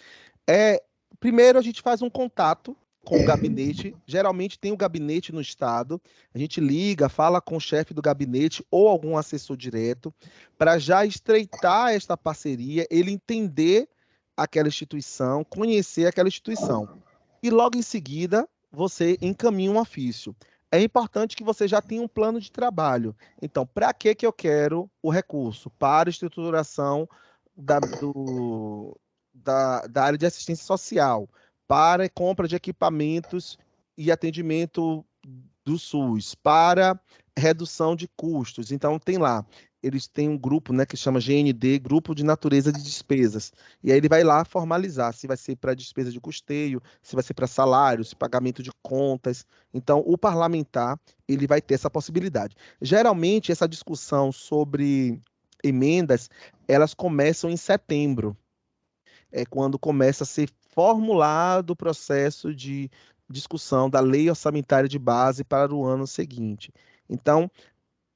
É, primeiro, a gente faz um contato com o gabinete. Geralmente tem o gabinete no estado. A gente liga, fala com o chefe do gabinete ou algum assessor direto para já estreitar esta parceria, ele entender aquela instituição, conhecer aquela instituição. E logo em seguida, você encaminha um ofício. É importante que você já tenha um plano de trabalho. Então, para que eu quero o recurso? Para estruturação da área de assistência social, para compra de equipamentos e atendimento do SUS, para redução de custos. Então, tem lá, eles têm um grupo, né, que chama GND, Grupo de Natureza de Despesas. E aí ele vai lá formalizar se vai ser para despesa de custeio, se vai ser para salários, pagamento de contas. Então, o parlamentar, ele vai ter essa possibilidade. Geralmente, essa discussão sobre emendas, elas começam em setembro. É quando começa a ser formulado o processo de discussão da lei orçamentária de base para o ano seguinte. Então,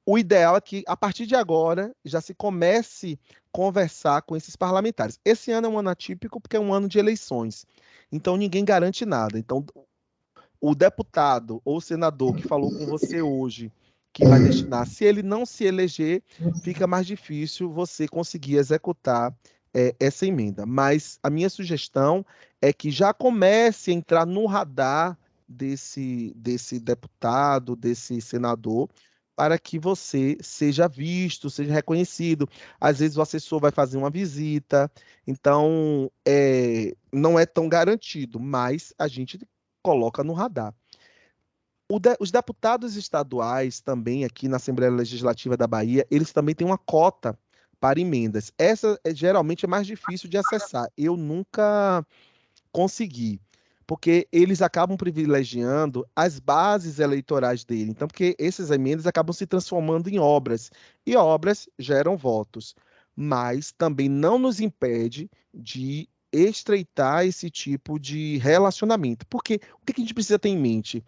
o ideal é que, a partir de agora, já se comece a conversar com esses parlamentares. Esse ano é um ano atípico porque é um ano de eleições. Então, ninguém garante nada. Então, o deputado ou senador que falou com você hoje, que vai destinar, se ele não se eleger, fica mais difícil você conseguir executar essa emenda. Mas a minha sugestão é que já comece a entrar no radar desse deputado, desse senador, para que você seja visto, seja reconhecido. Às vezes o assessor vai fazer uma visita, então não é tão garantido, mas a gente coloca no radar. Os deputados estaduais também aqui na Assembleia Legislativa da Bahia, eles também têm uma cota para emendas. Essa geralmente é mais difícil de acessar. Eu nunca consegui, porque eles acabam privilegiando as bases eleitorais dele. Então, porque essas emendas acabam se transformando em obras, e obras geram votos. Mas também não nos impede de estreitar esse tipo de relacionamento. Porque o que a gente precisa ter em mente?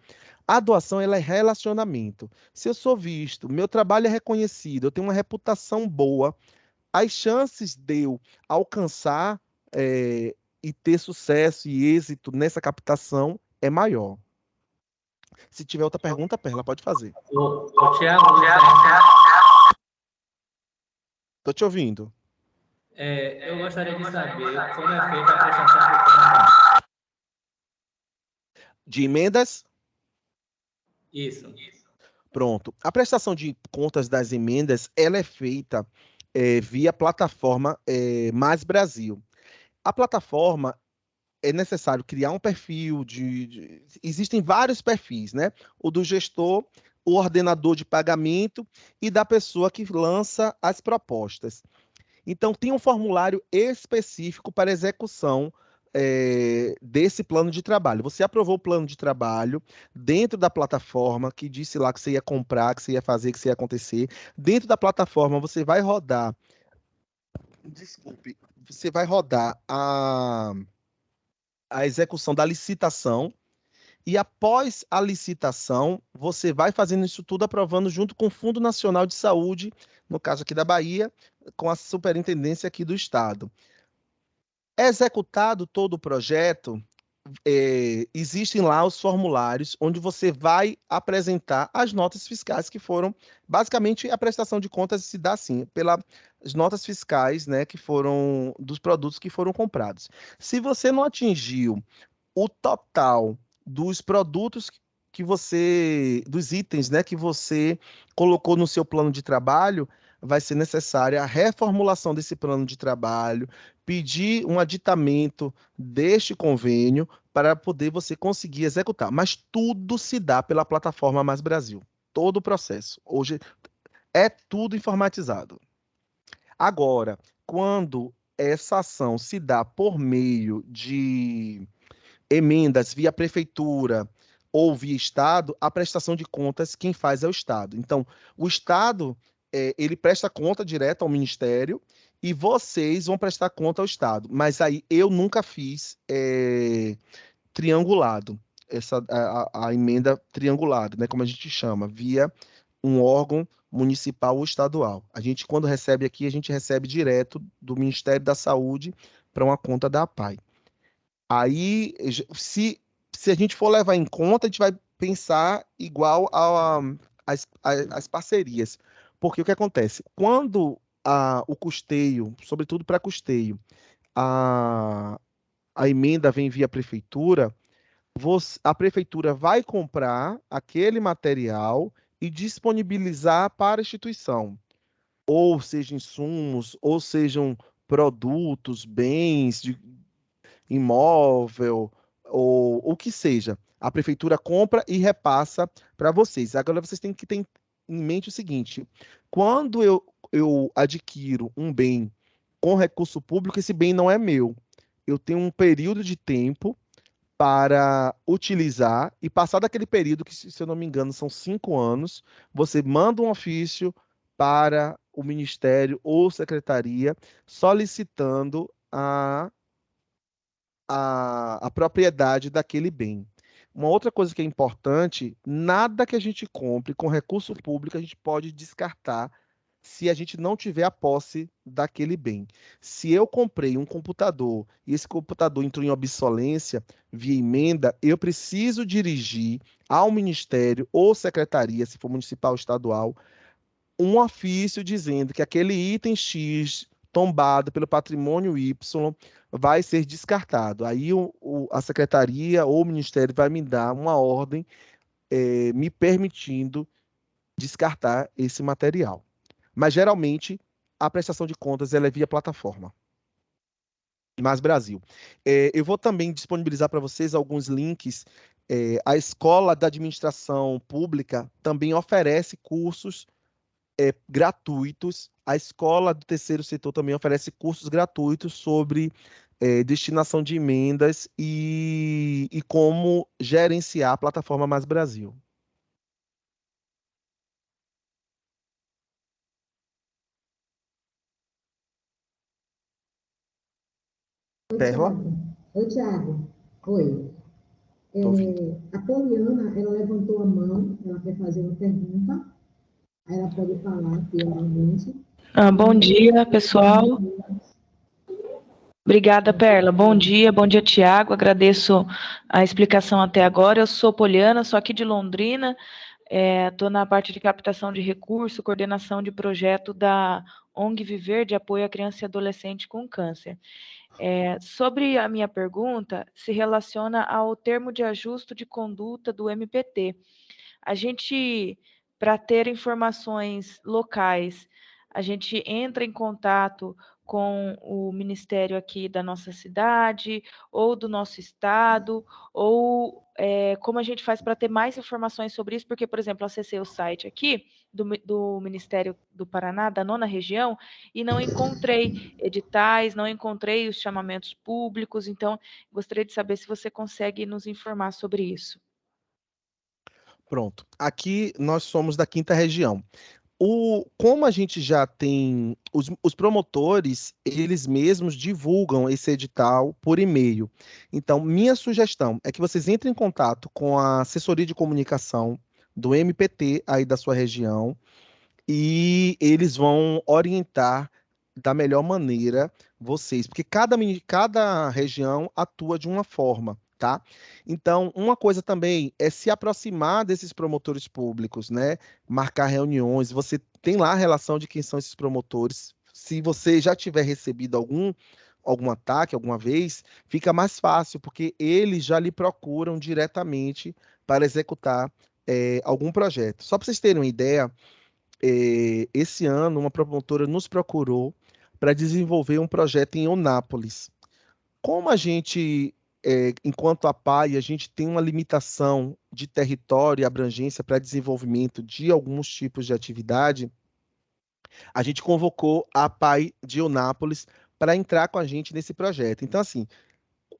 A doação, ela é relacionamento. Se eu sou visto, meu trabalho é reconhecido, eu tenho uma reputação boa, as chances de eu alcançar e ter sucesso e êxito nessa captação é maior. Se tiver outra pergunta, Perla, pode fazer. Tiago, Estou te ouvindo. eu gostaria de saber como é feita a prestação de contas. De emendas? Isso. Pronto. A prestação de contas das emendas, ela é feita via plataforma Mais Brasil. A plataforma é necessário criar um perfil existem vários perfis, né? O do gestor, o ordenador de pagamento e da pessoa que lança as propostas. Então, tem um formulário específico para execução desse plano de trabalho. Você aprovou o plano de trabalho dentro da plataforma, que disse lá que você ia comprar, que você ia fazer, que você ia acontecer. Dentro da plataforma, você vai rodar. Desculpe, você vai rodar a execução da licitação. E após a licitação, você vai fazendo isso tudo aprovando junto com o Fundo Nacional de Saúde, no caso aqui da Bahia, com a superintendência aqui do estado. Executado todo o projeto, existem lá os formulários onde você vai apresentar as notas fiscais que foram, basicamente, a prestação de contas se dá assim, pelas notas fiscais, né, que foram dos produtos que foram comprados. Se você não atingiu o total dos produtos dos itens, né, que você colocou no seu plano de trabalho, vai ser necessária a reformulação desse plano de trabalho, pedir um aditamento deste convênio para poder você conseguir executar. Mas tudo se dá pela plataforma Mais Brasil. Todo o processo. Hoje é tudo informatizado. Agora, quando essa ação se dá por meio de emendas via prefeitura ou via Estado, a prestação de contas quem faz é o Estado. Então, o Estado, ele presta conta direto ao Ministério e vocês vão prestar conta ao Estado. Mas aí eu nunca fiz triangulado, a emenda triangulada, né, como a gente chama, via um órgão municipal ou estadual. A gente, quando recebe aqui, a gente recebe direto do Ministério da Saúde para uma conta da APAE. Aí, se a gente for levar em conta, a gente vai pensar igual às parcerias. Porque o que acontece? Quando o custeio, sobretudo para custeio, a, a emenda vem via prefeitura, a prefeitura vai comprar aquele material e disponibilizar para a instituição, ou seja, insumos, ou sejam produtos, bens de imóvel, ou o que seja. A prefeitura compra e repassa para vocês. Agora vocês têm que ter em mente o seguinte: quando eu adquiro um bem com recurso público, esse bem não é meu. Eu tenho um período de tempo para utilizar, e passado aquele período, que se eu não me engano são 5 anos, você manda um ofício para o Ministério ou Secretaria solicitando a propriedade daquele bem. Uma outra coisa que é importante, nada que a gente compre com recurso público a gente pode descartar se a gente não tiver a posse daquele bem. Se eu comprei um computador e esse computador entrou em obsolência via emenda, eu preciso dirigir ao Ministério ou Secretaria, se for municipal ou estadual, um ofício dizendo que aquele item X tombado pelo patrimônio Y vai ser descartado. Aí a secretaria ou o ministério vai me dar uma ordem me permitindo descartar esse material. Mas geralmente a prestação de contas ela é via plataforma. Mais Brasil. Eu vou também disponibilizar para vocês alguns links. A Escola da Administração Pública também oferece cursos gratuitos. A Escola do Terceiro Setor também oferece cursos gratuitos sobre destinação de emendas e como gerenciar a plataforma Mais Brasil. Oi, Perla? Tiago. Oi, Tiago. Oi. Tô ouvindo. A Poliana, ela levantou a mão, ela quer fazer uma pergunta. Aí ela pode falar aqui, obviamente. Bom dia, pessoal. Obrigada, Perla. Bom dia, Tiago. Agradeço a explicação até agora. Eu sou Poliana, sou aqui de Londrina. Estou na parte de captação de recurso, coordenação de projeto da ONG Viver de apoio à criança e adolescente com câncer. Sobre a minha pergunta, se relaciona ao termo de ajuste de conduta do MPT. A gente, para ter informações locais, a gente entra em contato com o ministério aqui da nossa cidade, ou do nosso estado, ou como a gente faz para ter mais informações sobre isso, porque, por exemplo, eu acessei o site aqui do Ministério do Paraná, da 9ª região, e não encontrei editais, não encontrei os chamamentos públicos, então gostaria de saber se você consegue nos informar sobre isso. Pronto. Aqui nós somos da 5ª região. Como a gente já tem os promotores, eles mesmos divulgam esse edital por e-mail. Então, minha sugestão é que vocês entrem em contato com a assessoria de comunicação do MPT aí da sua região e eles vão orientar da melhor maneira vocês, porque cada região atua de uma forma. Tá? Então, uma coisa também é se aproximar desses promotores públicos, né? Marcar reuniões. Você tem lá a relação de quem são esses promotores. Se você já tiver recebido algum ataque alguma vez, fica mais fácil, porque eles já lhe procuram diretamente para executar algum projeto. Só para vocês terem uma ideia, esse ano uma promotora nos procurou para desenvolver um projeto em Eunápolis. Como a gente, enquanto APAE, a gente tem uma limitação de território e abrangência para desenvolvimento de alguns tipos de atividade, a gente convocou a APAE de Eunápolis para entrar com a gente nesse projeto. Então, assim,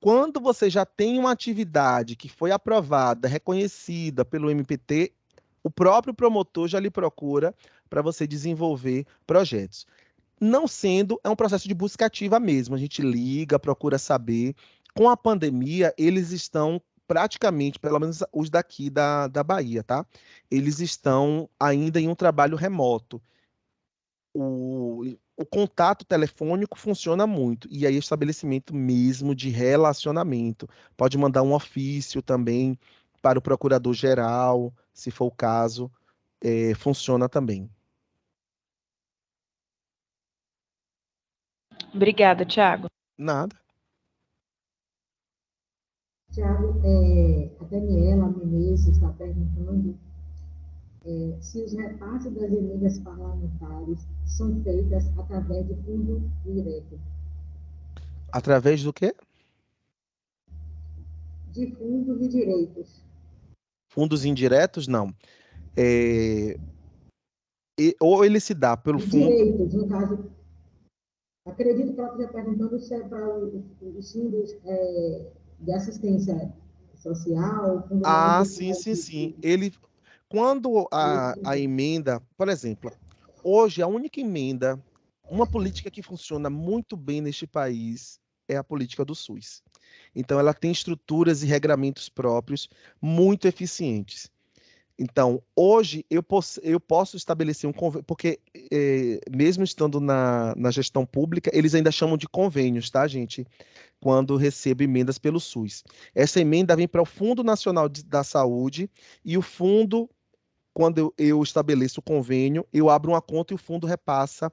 quando você já tem uma atividade que foi aprovada, reconhecida pelo MPT, o próprio promotor já lhe procura para você desenvolver projetos. Não sendo, é um processo de busca ativa mesmo. A gente liga, procura saber. Com a pandemia, eles estão praticamente, pelo menos os daqui da Bahia, tá? Eles estão ainda em um trabalho remoto. O contato telefônico funciona muito. E aí, estabelecimento mesmo de relacionamento. Pode mandar um ofício também para o procurador-geral, se for o caso, funciona também. Obrigada, Tiago. Nada. Tiago, a Daniela Menezes está perguntando se os repasses das emendas parlamentares são feitas através de fundo direto. Através do quê? De fundos e direitos. Fundos indiretos, não. Ou ele se dá pelo De fundo. direitos, no caso. Acredito que ela esteja perguntando se é para os fundos de assistência social. Sim. Quando a emenda, por exemplo, hoje a única emenda, uma política que funciona muito bem neste país é a política do SUS. Então, ela tem estruturas e regramentos próprios muito eficientes. Então, hoje eu posso estabelecer um convênio, porque mesmo estando na gestão pública, eles ainda chamam de convênios, tá, gente? Quando recebo emendas pelo SUS. Essa emenda vem para o Fundo Nacional da Saúde e o fundo, quando eu estabeleço o convênio, eu abro uma conta e o fundo repassa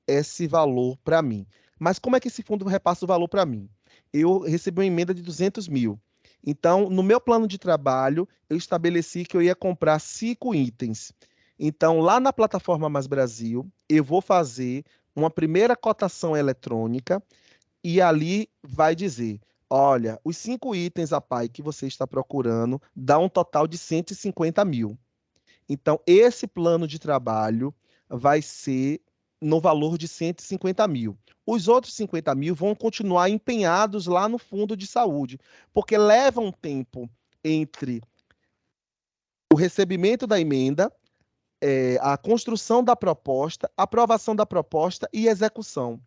esse valor para mim. Mas como é que esse fundo repassa o valor para mim? Eu recebi uma emenda de 200 mil. Então, no meu plano de trabalho, eu estabeleci que eu ia comprar 5 itens. Então, lá na plataforma Mais Brasil, eu vou fazer uma primeira cotação eletrônica e ali vai dizer: olha, os 5 itens, APAI, que você está procurando, dá um total de 150 mil. Então, esse plano de trabalho vai ser no valor de 150 mil. Os outros 50 mil vão continuar empenhados lá no fundo de saúde, porque leva um tempo entre o recebimento da emenda, a construção da proposta, aprovação da proposta e execução.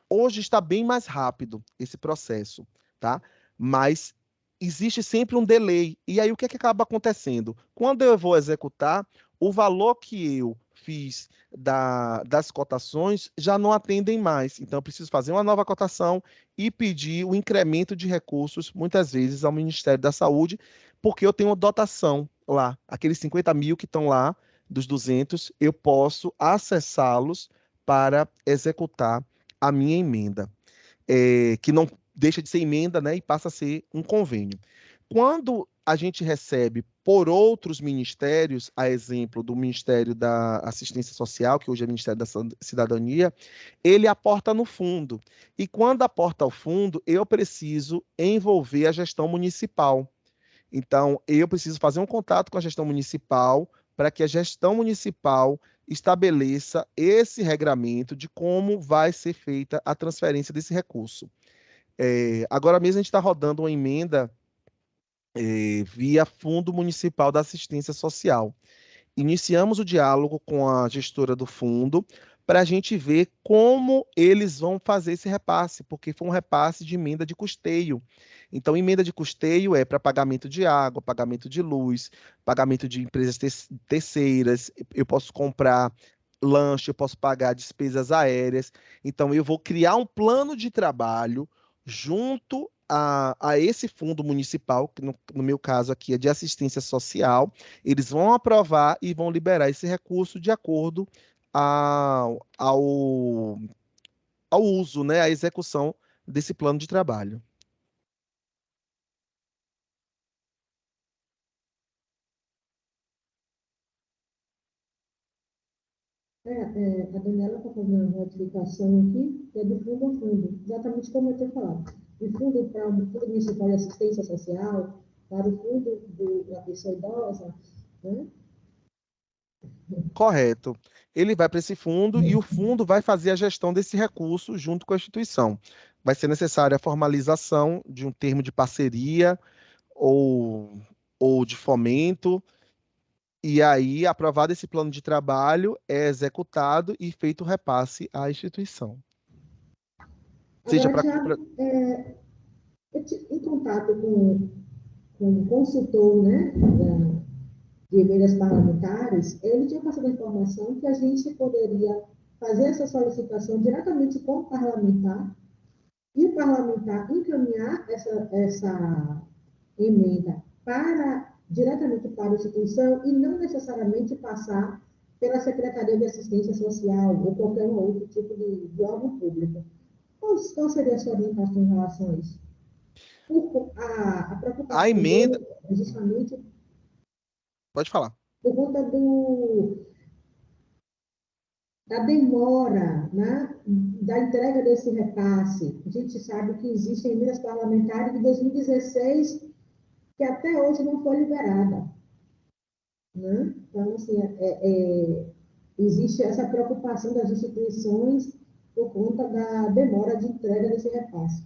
Hoje está bem mais rápido esse processo, tá? Mas existe sempre um delay. E aí o que é que acaba acontecendo? Quando eu vou executar, o valor que eu fiz das cotações já não atendem mais. Então, eu preciso fazer uma nova cotação e pedir o incremento de recursos, muitas vezes, ao Ministério da Saúde, porque eu tenho dotação lá. Aqueles 50 mil que estão lá, dos 200, eu posso acessá-los para executar a minha emenda, que não deixa de ser emenda, né, e passa a ser um convênio. Quando a gente recebe por outros ministérios, a exemplo do Ministério da Assistência Social, que hoje é o Ministério da Cidadania, ele aporta no fundo. E quando aporta ao fundo, eu preciso envolver a gestão municipal. Então, eu preciso fazer um contato com a gestão municipal para que a gestão municipal estabeleça esse regramento de como vai ser feita a transferência desse recurso. Agora mesmo a gente está rodando uma emenda via Fundo Municipal da Assistência Social. Iniciamos o diálogo com a gestora do fundo para a gente ver como eles vão fazer esse repasse, porque foi um repasse de emenda de custeio. Então, emenda de custeio é para pagamento de água, pagamento de luz, pagamento de empresas terceiras, eu posso comprar lanche, eu posso pagar despesas aéreas. Então, eu vou criar um plano de trabalho junto a esse fundo municipal, que no meu caso aqui é de assistência social. Eles vão aprovar e vão liberar esse recurso de acordo ao uso, né, à execução desse plano de trabalho. A Daniela está fazendo uma notificação aqui, que é do fundo a fundo, exatamente como eu tinha falado. Do fundo para o Fundo Municipal de Assistência Social, para o fundo da pessoa idosa, né? Correto. Ele vai para esse fundo e o fundo vai fazer a gestão desse recurso junto com a instituição. Vai ser necessária a formalização de um termo de parceria ou, ou de fomento, e aí, aprovado esse plano de trabalho, é executado e feito o repasse à instituição. Seja Agora, para. Tiago, em contato com um consultor, né, de emendas parlamentares, ele tinha passado a informação que a gente poderia fazer essa solicitação diretamente com o parlamentar e o parlamentar encaminhar essa emenda diretamente para a instituição e não necessariamente passar pela Secretaria de Assistência Social ou qualquer outro tipo de órgão público. Qual seria a sua orientação em relação a isso? A preocupação A emenda. dele é justamente Pode falar. por conta da demora, né, da entrega desse repasse. A gente sabe que existem emendas parlamentares de 2016 que até hoje não foi liberada. Né? Então, assim, existe essa preocupação das instituições por conta da demora de entrega desse repasse.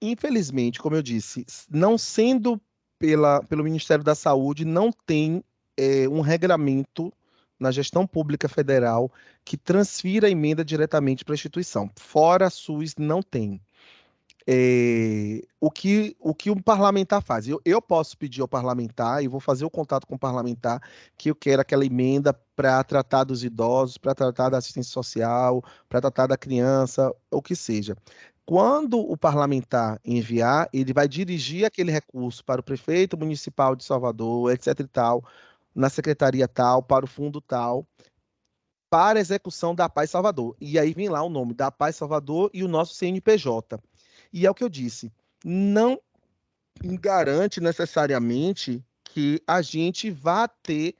Infelizmente, como eu disse, não sendo pelo Ministério da Saúde, não tem um regramento na gestão pública federal que transfira a emenda diretamente para a instituição. Fora a SUS, não tem. O que um parlamentar faz? Eu posso pedir ao parlamentar, e vou fazer o contato com o parlamentar, que eu quero aquela emenda para tratar dos idosos, para tratar da assistência social, para tratar da criança, o que seja. Quando o parlamentar enviar, ele vai dirigir aquele recurso para o prefeito municipal de Salvador, etc e tal, na secretaria tal, para o fundo tal, para execução da Paz Salvador. E aí vem lá o nome da Paz Salvador e o nosso CNPJ. E é o que eu disse, não garante necessariamente que a gente vá ter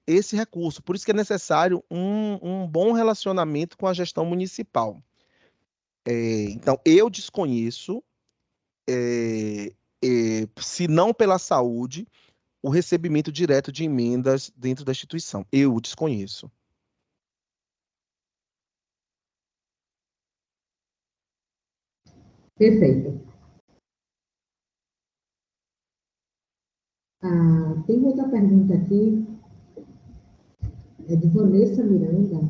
esse recurso. Por isso que é necessário um bom relacionamento com a gestão municipal. Então, eu desconheço, se não pela saúde, o recebimento direto de emendas dentro da instituição. Eu o desconheço. Perfeito. Tem outra pergunta aqui, é de Vanessa Miranda.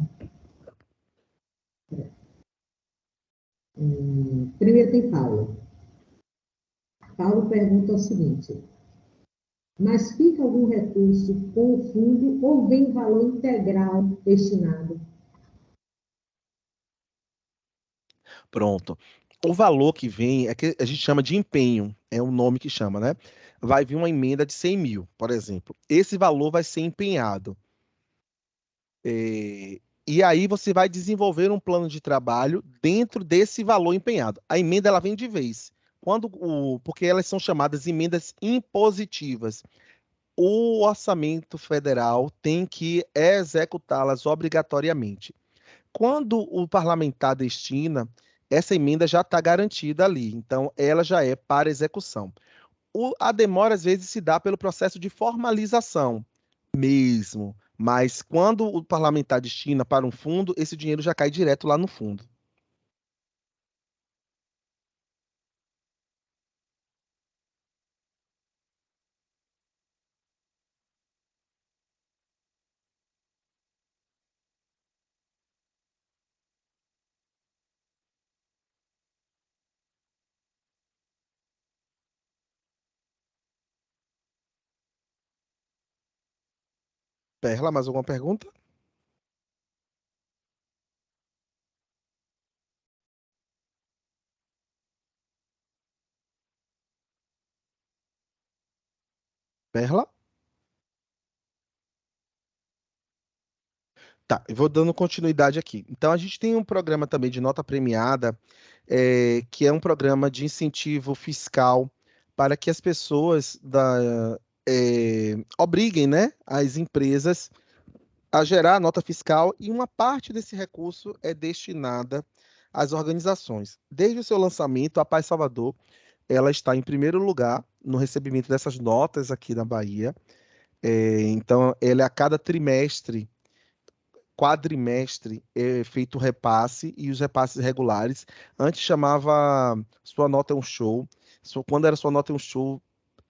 Primeiro tem Paulo. Paulo pergunta o seguinte: mas fica algum recurso com o fundo ou vem valor integral destinado? Pronto. O valor que vem é que a gente chama de empenho, é o nome que chama, né? Vai vir uma emenda de 100 mil, por exemplo. Esse valor vai ser empenhado. E aí você vai desenvolver um plano de trabalho dentro desse valor empenhado. A emenda ela vem de vez. Porque elas são chamadas emendas impositivas. O orçamento federal tem que executá-las obrigatoriamente. Quando o parlamentar destina, essa emenda já está garantida ali, então ela já é para execução. A demora, às vezes, se dá pelo processo de formalização mesmo, mas quando o parlamentar destina para um fundo, esse dinheiro já cai direto lá no fundo. Perla, mais alguma pergunta? Perla? Tá, eu vou dando continuidade aqui. Então, a gente tem um programa também de nota premiada, que é um programa de incentivo fiscal para que as pessoas obriguem, né, as empresas a gerar nota fiscal e uma parte desse recurso é destinada às organizações. Desde o seu lançamento, a Paz Salvador, ela está em primeiro lugar no recebimento dessas notas aqui na Bahia. Então, ele a cada trimestre, quadrimestre, é feito o repasse e os repasses regulares. Antes chamava Sua Nota é um Show. Quando era Sua Nota é um Show,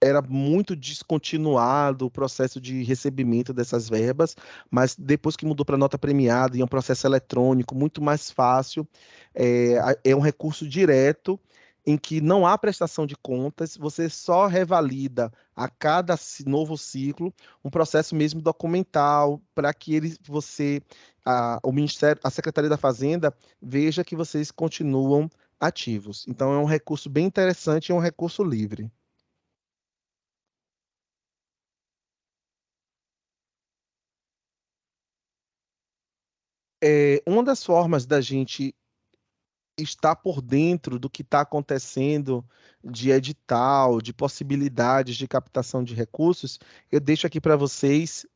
era muito descontinuado o processo de recebimento dessas verbas, mas depois que mudou para nota premiada e é um processo eletrônico muito mais fácil, é um recurso direto em que não há prestação de contas, você só revalida a cada novo ciclo um processo mesmo documental para que o Ministério, a Secretaria da Fazenda veja que vocês continuam ativos. Então é um recurso bem interessante e é um recurso livre. Uma das formas da gente estar por dentro do que está acontecendo de edital, de possibilidades de captação de recursos, eu deixo aqui para vocês,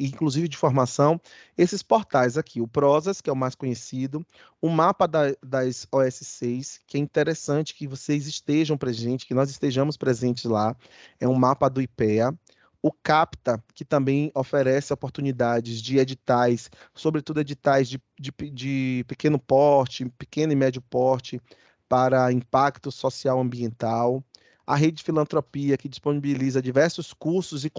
inclusive de formação, esses portais aqui, o Prosas, que é o mais conhecido, o mapa das OS6, que é interessante que vocês estejam presentes, que nós estejamos presentes lá, é um mapa do IPEA, o CAPTA, que também oferece oportunidades de editais, sobretudo editais de pequeno porte, pequeno e médio porte, para impacto social ambiental. A Rede de Filantropia, que disponibiliza diversos cursos e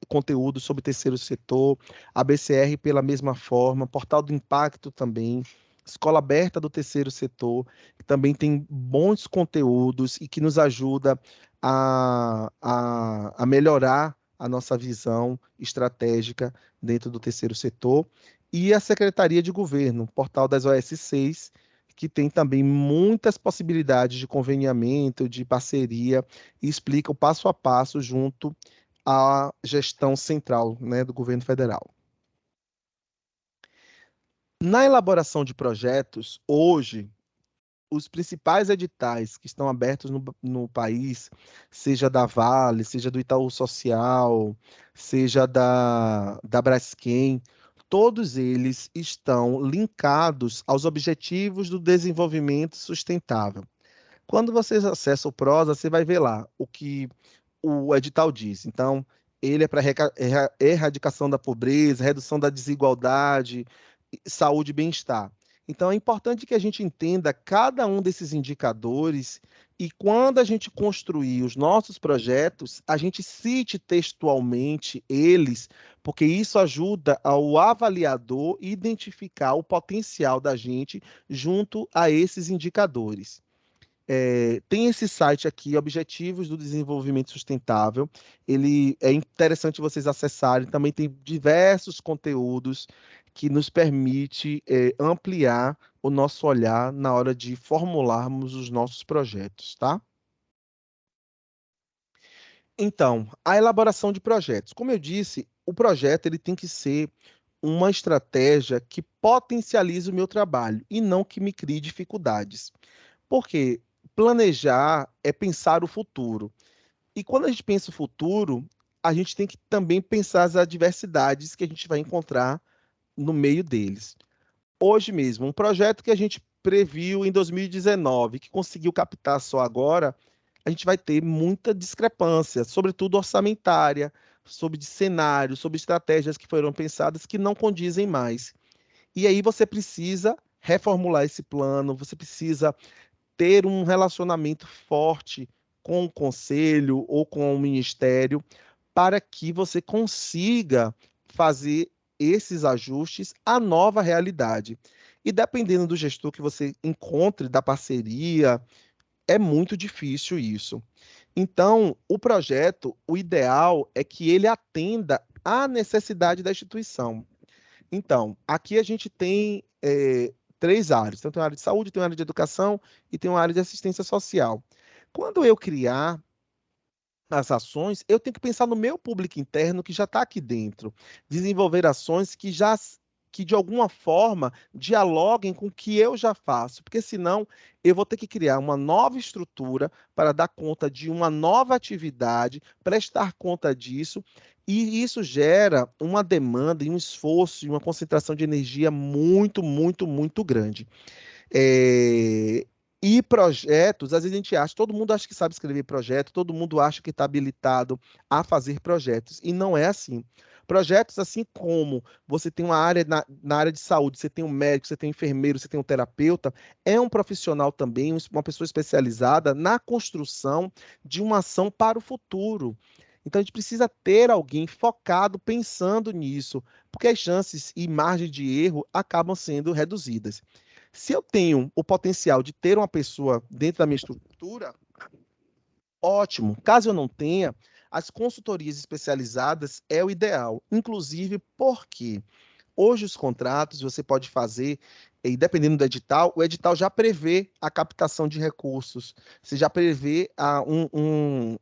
conteúdos sobre terceiro setor. A BCR, pela mesma forma. Portal do Impacto também. Escola Aberta do Terceiro Setor, que também tem bons conteúdos e que nos ajuda a melhorar a nossa visão estratégica dentro do terceiro setor, e a Secretaria de Governo, portal das OS6, que tem também muitas possibilidades de conveniamento, de parceria, e explica o passo a passo junto à gestão central, né, do governo federal. Na elaboração de projetos, hoje, os principais editais que estão abertos no país, seja da Vale, seja do Itaú Social, seja da Braskem, todos eles estão linkados aos objetivos do desenvolvimento sustentável. Quando você acessa o Prosa, você vai ver lá o que o edital diz. Então, ele é para erradicação da pobreza, redução da desigualdade, saúde e bem-estar. Então, é importante que a gente entenda cada um desses indicadores e, quando a gente construir os nossos projetos, a gente cite textualmente eles, porque isso ajuda ao avaliador identificar o potencial da gente junto a esses indicadores. Tem esse site aqui, Objetivos do Desenvolvimento Sustentável. Ele é interessante vocês acessarem. Também tem diversos conteúdos que nos permite ampliar o nosso olhar na hora de formularmos os nossos projetos, tá? Então, a elaboração de projetos. Como eu disse, o projeto ele tem que ser uma estratégia que potencialize o meu trabalho e não que me crie dificuldades. Porque planejar é pensar o futuro. E quando a gente pensa o futuro, a gente tem que também pensar as adversidades que a gente vai encontrar no meio deles. Hoje mesmo, um projeto que a gente previu em 2019, que conseguiu captar só agora, a gente vai ter muita discrepância, sobretudo orçamentária, sobre cenários, sobre estratégias que foram pensadas que não condizem mais. E aí você precisa reformular esse plano, você precisa ter um relacionamento forte com o conselho ou com o ministério para que você consiga fazer esses ajustes à nova realidade. E dependendo do gestor que você encontre, da parceria, é muito difícil isso. Então, o projeto, o ideal é que ele atenda à necessidade da instituição. Então, aqui a gente tem três áreas. Então, tem uma área de saúde, tem uma área de educação e tem uma área de assistência social. Quando eu criar as ações, eu tenho que pensar no meu público interno que já está aqui dentro. Desenvolver ações que de alguma forma dialoguem com o que eu já faço, porque senão eu vou ter que criar uma nova estrutura para dar conta de uma nova atividade, prestar conta disso, e isso gera uma demanda e um esforço e uma concentração de energia muito, muito, muito grande. É, E projetos, às vezes a gente acha, todo mundo acha que sabe escrever projeto, todo mundo acha que está habilitado a fazer projetos, e não é assim. Projetos, assim como você tem uma área na área de saúde, você tem um médico, você tem um enfermeiro, você tem um terapeuta, é um profissional também, uma pessoa especializada na construção de uma ação para o futuro. Então, a gente precisa ter alguém focado pensando nisso, porque as chances e margem de erro acabam sendo reduzidas. Se eu tenho o potencial de ter uma pessoa dentro da minha estrutura, ótimo. Caso eu não tenha, as consultorias especializadas é o ideal. Inclusive porque hoje os contratos você pode fazer, e dependendo do edital, o edital já prevê a captação de recursos, você já prevê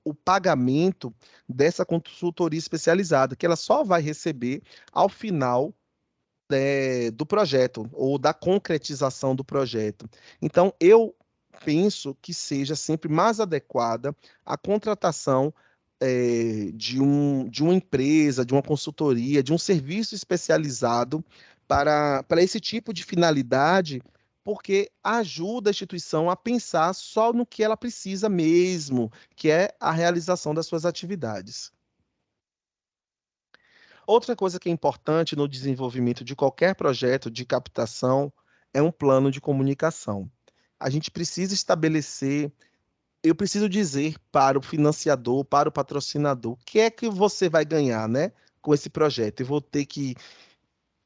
o pagamento dessa consultoria especializada, que ela só vai receber ao final do projeto ou da concretização do projeto. Então, eu penso que seja sempre mais adequada a contratação de uma empresa, de uma consultoria, de um serviço especializado para esse tipo de finalidade, porque ajuda a instituição a pensar só no que ela precisa mesmo, que é a realização das suas atividades. Outra coisa que é importante no desenvolvimento de qualquer projeto de captação é um plano de comunicação. A gente precisa estabelecer, eu preciso dizer para o financiador, para o patrocinador, o que é que você vai ganhar, né, com esse projeto. Eu vou ter que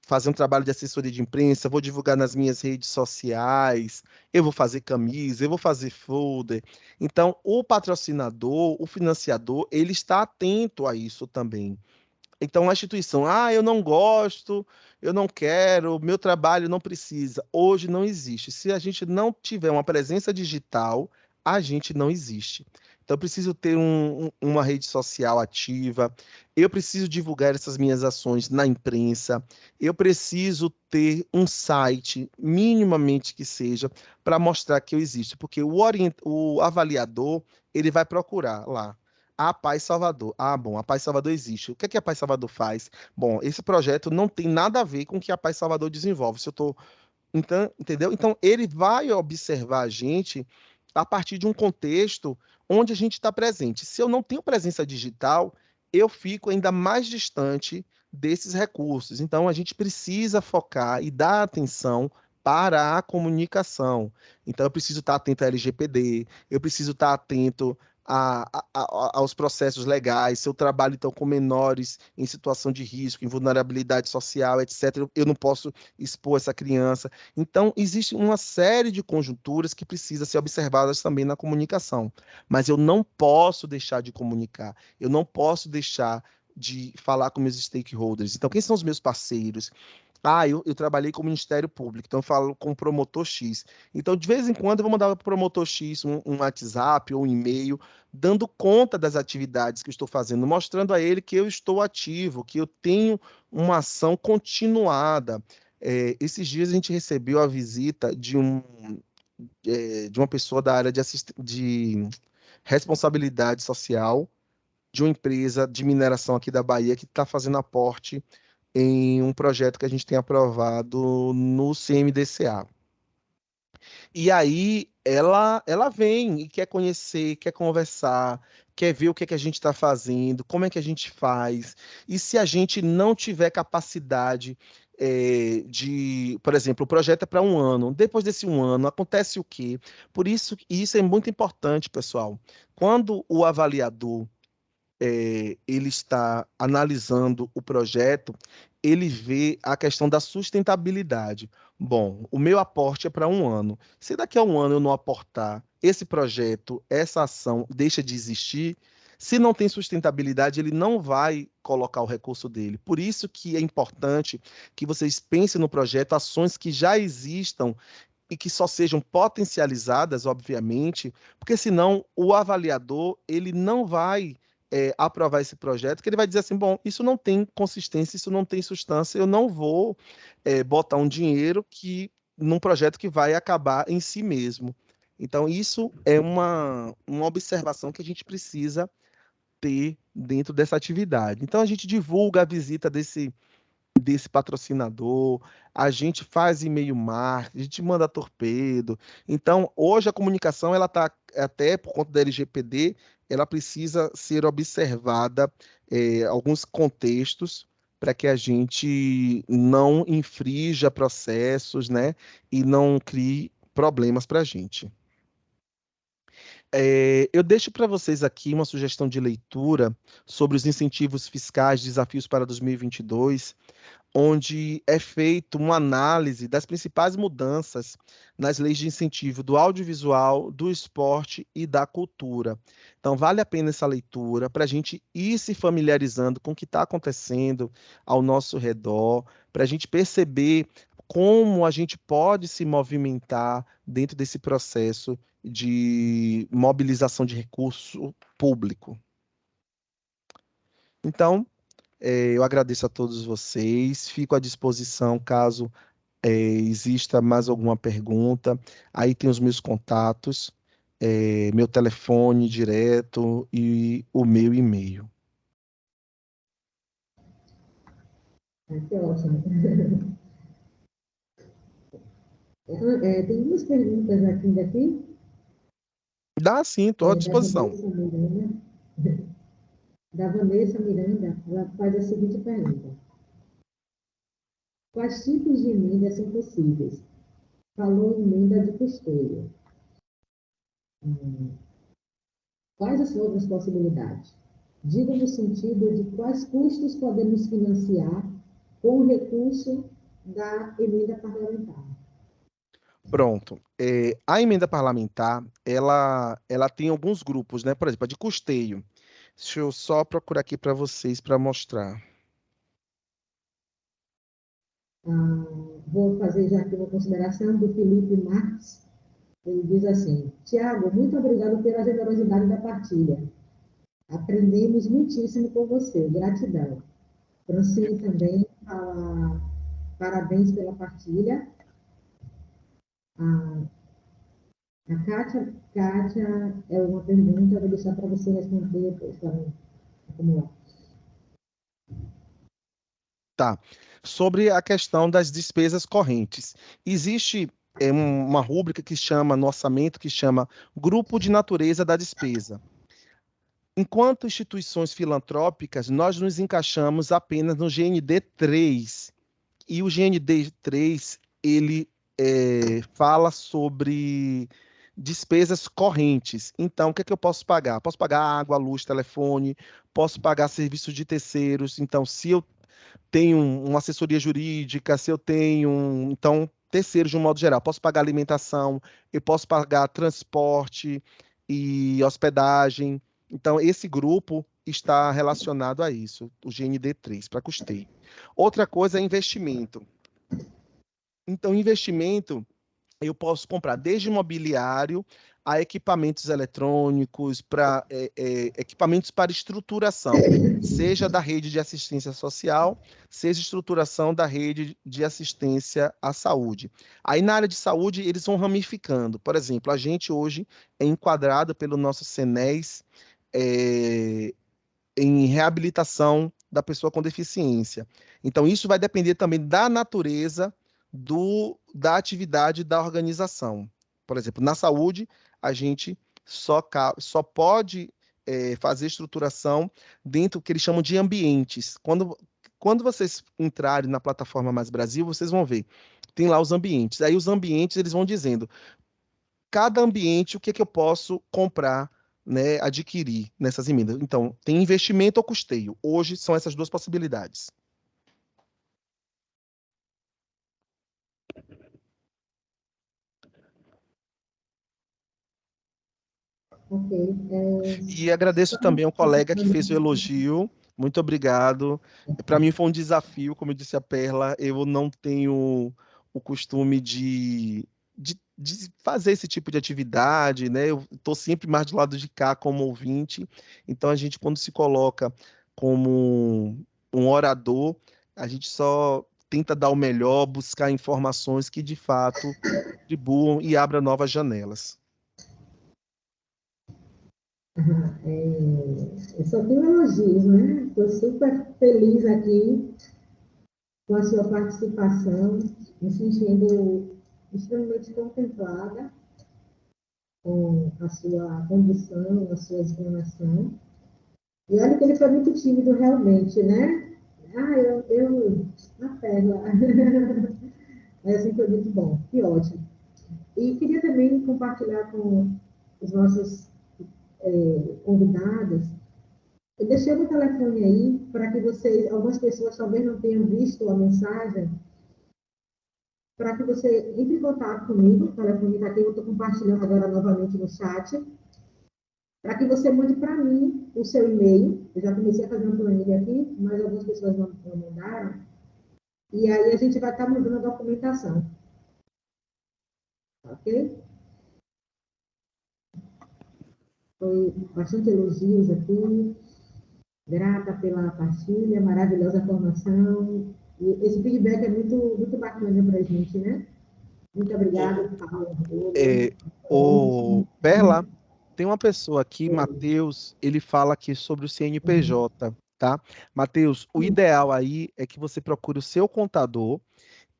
fazer um trabalho de assessoria de imprensa, vou divulgar nas minhas redes sociais, eu vou fazer camisa, eu vou fazer folder. Então, o patrocinador, o financiador, ele está atento a isso também. Então, a instituição, eu não gosto, eu não quero, meu trabalho não precisa. Hoje não existe. Se a gente não tiver uma presença digital, a gente não existe. Então, eu preciso ter uma rede social ativa, eu preciso divulgar essas minhas ações na imprensa, eu preciso ter um site, minimamente que seja, para mostrar que eu existo, porque o avaliador, ele vai procurar lá. A Paz Salvador. Bom, a Paz Salvador existe. O que é que a Paz Salvador faz? Bom, esse projeto não tem nada a ver com o que a Paz Salvador desenvolve. Se eu tô, então, entendeu? Então, ele vai observar a gente a partir de um contexto onde a gente está presente. Se eu não tenho presença digital, eu fico ainda mais distante desses recursos. Então, a gente precisa focar e dar atenção para a comunicação. Então, eu preciso estar atento à LGPD, eu preciso estar atento aos processos legais, se eu trabalho então com menores em situação de risco, em vulnerabilidade social, etc., eu não posso expor essa criança. Então, existe uma série de conjunturas que precisam ser observadas também na comunicação, mas eu não posso deixar de comunicar, eu não posso deixar de falar com meus stakeholders. Então, quem são os meus parceiros? Eu trabalhei com o Ministério Público, então eu falo com o promotor X. Então, de vez em quando, eu vou mandar para o promotor X um WhatsApp ou um e-mail, dando conta das atividades que eu estou fazendo, mostrando a ele que eu estou ativo, que eu tenho uma ação continuada. Esses dias a gente recebeu a visita de uma pessoa da área de responsabilidade social de uma empresa de mineração aqui da Bahia que está fazendo aporte em um projeto que a gente tem aprovado no CMDCA. E aí ela vem e quer conhecer, quer conversar, quer ver o que é que a gente está fazendo, como é que a gente faz. E se a gente não tiver capacidade por exemplo, o projeto é para um ano. Depois desse um ano, acontece o quê? Por isso, e isso é muito importante, pessoal. Quando o avaliador ele está analisando o projeto, ele vê a questão da sustentabilidade. Bom, o meu aporte é para um ano. Se daqui a um ano eu não aportar, esse projeto, essa ação deixa de existir. Se não tem sustentabilidade, ele não vai colocar o recurso dele. Por isso que é importante que vocês pensem no projeto, ações que já existam e que só sejam potencializadas, obviamente, porque senão o avaliador ele não vai aprovar esse projeto, que ele vai dizer assim, bom, isso não tem consistência, isso não tem substância, eu não vou botar um dinheiro num projeto que vai acabar em si mesmo. Então, isso é uma observação que a gente precisa ter dentro dessa atividade. Então, a gente divulga a visita desse patrocinador, a gente faz e-mail marketing, a gente manda torpedo. Então, hoje a comunicação, ela está, até por conta da LGPD, ela precisa ser observada alguns contextos para que a gente não infrinja processos, né, e não crie problemas para a gente. Eu deixo para vocês aqui uma sugestão de leitura sobre os incentivos fiscais, desafios para 2022, onde é feita uma análise das principais mudanças nas leis de incentivo do audiovisual, do esporte e da cultura. Então, vale a pena essa leitura para a gente ir se familiarizando com o que está acontecendo ao nosso redor, para a gente perceber como a gente pode se movimentar dentro desse processo de mobilização de recurso público. Então, eu agradeço a todos vocês, fico à disposição caso exista mais alguma pergunta. Aí tem os meus contatos, meu telefone direto e o meu e-mail. Que ótimo. Tem duas perguntas aqui. Dá sim, estou à Da disposição. Vanessa Miranda, ela faz a seguinte pergunta: quais tipos de emenda são possíveis? Falou em emenda de custeio. Quais as outras possibilidades? Diga no sentido de quais custos podemos financiar com o recurso da emenda parlamentar. Pronto. A emenda parlamentar, ela tem alguns grupos, né? Por exemplo, a de custeio. Deixa eu só procurar aqui para vocês para mostrar. Vou fazer já aqui uma consideração do Felipe Marques. Ele diz assim: Tiago, muito obrigado pela generosidade da partilha. Aprendemos muitíssimo com você. Gratidão. Francine também fala parabéns pela partilha. A Kátia é uma pergunta, vou deixar para você responder depois, para não acumular. Tá. Sobre a questão das despesas correntes. Existe uma rúbrica que chama, no orçamento, que chama Grupo de Natureza da Despesa. Enquanto instituições filantrópicas, nós nos encaixamos apenas no GND 3. E o GND 3, ele fala sobre despesas correntes. Então, o que é que eu posso pagar? Posso pagar água, luz, telefone, posso pagar serviços de terceiros. Então, se eu tenho uma assessoria jurídica, se eu tenho, então, terceiros de um modo geral, posso pagar alimentação, eu posso pagar transporte e hospedagem. Então, esse grupo está relacionado a isso, o GND3, para custeio. Outra coisa é investimento. Então, investimento, eu posso comprar desde mobiliário a equipamentos eletrônicos, para equipamentos para estruturação, seja da rede de assistência social, seja estruturação da rede de assistência à saúde. Aí, na área de saúde, eles vão ramificando. Por exemplo, a gente hoje é enquadrado pelo nosso CNES em reabilitação da pessoa com deficiência. Então, isso vai depender também da natureza da atividade da organização. Por exemplo, na saúde, a gente só pode fazer estruturação dentro do que eles chamam de ambientes. Quando vocês entrarem na plataforma Mais Brasil, vocês vão ver, tem lá os ambientes. Aí os ambientes, eles vão dizendo, cada ambiente, o que é que eu posso comprar, né, adquirir nessas emendas. Então, tem investimento ou custeio. Hoje são essas duas possibilidades. Ok. E agradeço também ao colega que fez o elogio. Muito obrigado. Para mim foi um desafio, como eu disse a Perla, eu não tenho o costume de fazer esse tipo de atividade, né? Eu estou sempre mais do lado de cá como ouvinte. Então, a gente, quando se coloca como um orador, a gente só tenta dar o melhor, buscar informações que, de fato, contribuam e abram novas janelas. Eu só tenho elogios, né? Estou super feliz aqui com a sua participação, me sentindo extremamente contemplada com a sua condução, a sua explanação. E olha que ele foi muito tímido realmente, né? A pérola. Mas assim, foi muito bom, que ótimo. E queria também compartilhar com os nossos convidados. Eu deixei o telefone aí para que vocês, algumas pessoas talvez não tenham visto a mensagem, para que você entre em contato comigo. O telefone está aqui, eu estou compartilhando agora novamente no chat, para que você mande para mim o seu e-mail. Eu já comecei a fazer uma planilha aqui, mas algumas pessoas não mandaram. E aí a gente vai estar mandando a documentação. Ok? Foi bastante elogios aqui. Grata pela partilha, maravilhosa formação. E esse feedback é muito, muito bacana para a gente, né? Muito obrigada, Paulo. Perla, tem uma pessoa aqui, Matheus, ele fala aqui sobre o CNPJ, tá? Matheus, o ideal aí é que você procure o seu contador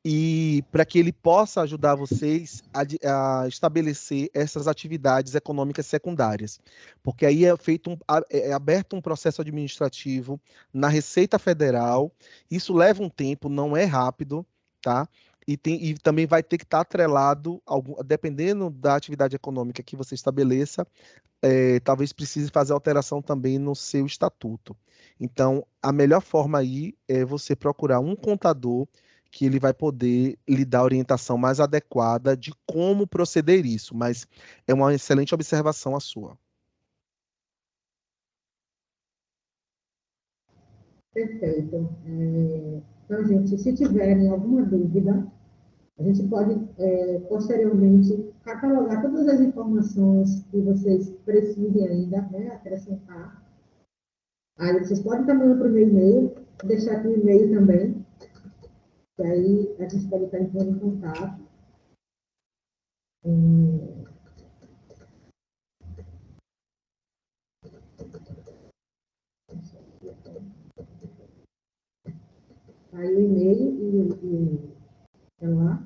e para que ele possa ajudar vocês a estabelecer essas atividades econômicas secundárias, porque aí é aberto um processo administrativo na Receita Federal. Isso leva um tempo, não é rápido, tá? E também vai ter que estar atrelado, dependendo da atividade econômica que você estabeleça, talvez precise fazer alteração também no seu estatuto. Então, a melhor forma aí é você procurar um contador que ele vai poder lhe dar a orientação mais adequada de como proceder isso, mas é uma excelente observação a sua. Perfeito. Então, gente, se tiverem alguma dúvida, a gente pode, posteriormente, catalogar todas as informações que vocês precisem ainda, né, acrescentar. Aí vocês podem estar mandando para o meu e-mail, deixar aqui o e-mail também, que aí a gente pode estar entrando em contato. Aí o e-mail e lá.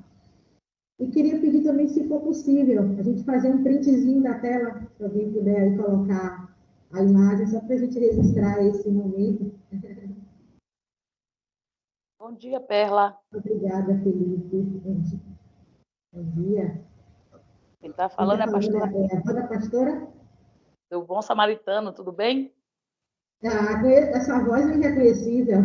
E queria pedir também, se for possível, a gente fazer um printzinho da tela, se alguém puder aí colocar a imagem, só para a gente registrar esse momento. Bom dia, Perla. Obrigada, Felipe. Bom dia. Quem está falando é a pastora. É a avó da pastora? Do Bom Samaritano, tudo bem? Essa voz é reconhecível.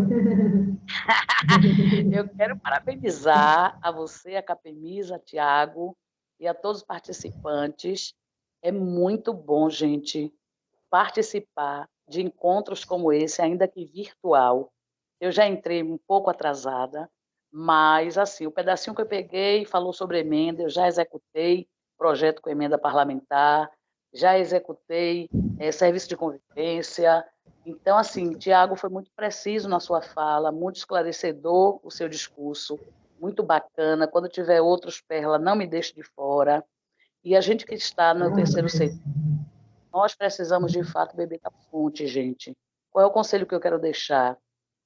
Eu quero parabenizar a você, a Capemisa, a Tiago e a todos os participantes. É muito bom, gente, participar de encontros como esse, ainda que virtual. Eu já entrei um pouco atrasada, mas assim, o pedacinho que eu peguei falou sobre emenda, eu já executei projeto com emenda parlamentar, já executei serviço de convivência. Então, assim, Tiago foi muito preciso na sua fala, muito esclarecedor o seu discurso, muito bacana. Quando tiver outros, Perla, não me deixe de fora. E a gente que está no terceiro setor, nós precisamos, de fato, beber da fonte, gente. Qual é o conselho que eu quero deixar?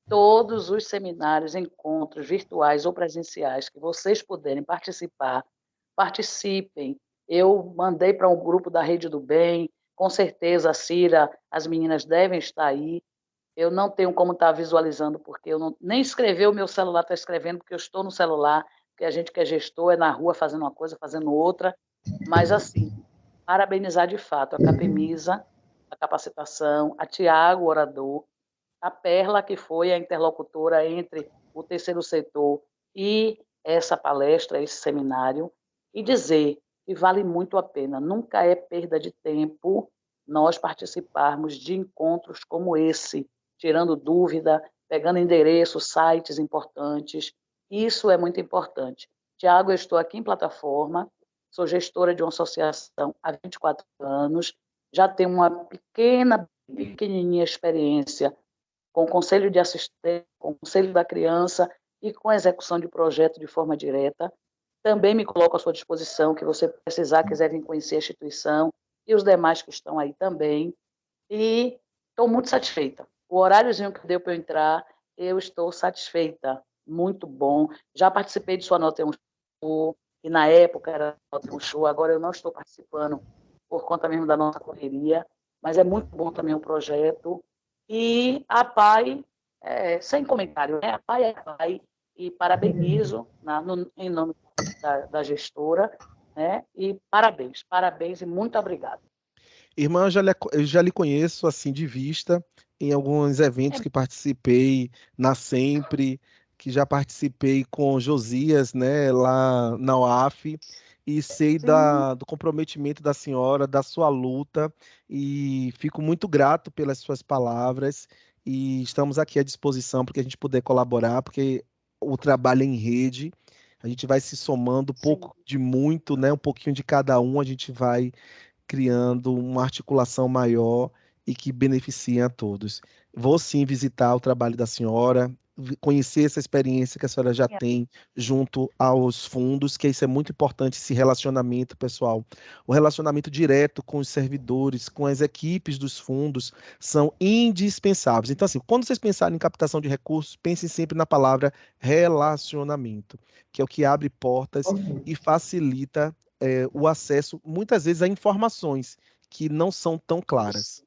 Todos os seminários, encontros virtuais ou presenciais que vocês puderem participar, participem. Eu mandei para um grupo da Rede do Bem, com certeza a Cira, as meninas devem estar aí. Eu não tenho como estar visualizando, porque eu não, nem escrever, o meu celular está escrevendo, porque eu estou no celular, porque a gente que é gestor é na rua fazendo uma coisa, fazendo outra. Mas, assim, parabenizar de fato a Capemisa, a capacitação, a Tiago, orador, a Perla, que foi a interlocutora entre o terceiro setor e essa palestra, esse seminário, e dizer que vale muito a pena, nunca é perda de tempo nós participarmos de encontros como esse, tirando dúvida, pegando endereços, sites importantes. Isso é muito importante. Tiago, eu estou aqui em plataforma, sou gestora de uma associação há 24 anos, já tenho uma pequenininha experiência com o Conselho de Assistência, com o Conselho da Criança e com a execução de projeto de forma direta. Também me coloco à sua disposição, que você precisar, quiser vir conhecer a instituição e os demais que estão aí também. E estou muito satisfeita. O horáriozinho que deu para eu entrar, eu estou satisfeita. muito bom. Já participei de Sua Nota é um Show, e na época era Sua Nota é um Show, agora eu não estou participando por conta mesmo da nossa correria, mas é muito bom também o projeto. E a PAI, sem comentário, né? A PAI é a PAI, e parabenizo em nome da gestora, né? E parabéns e muito obrigada. Irmã, eu já lhe conheço assim de vista em alguns eventos que participei na Sempre, que já participei com Josias, né, lá na UAF, e sei do comprometimento da senhora, da sua luta, e fico muito grato pelas suas palavras, e estamos aqui à disposição para que a gente puder colaborar, porque o trabalho é em rede, a gente vai se somando pouco de muito, né, um pouquinho de cada um, a gente vai criando uma articulação maior e que beneficie a todos. Vou sim visitar o trabalho da senhora, conhecer essa experiência que a senhora já tem junto aos fundos, que isso é muito importante, esse relacionamento, pessoal. O relacionamento direto com os servidores, com as equipes dos fundos, são indispensáveis. Então, assim, quando vocês pensarem em captação de recursos, pensem sempre na palavra relacionamento, que é o que abre portas e facilita o acesso, muitas vezes, a informações que não são tão claras.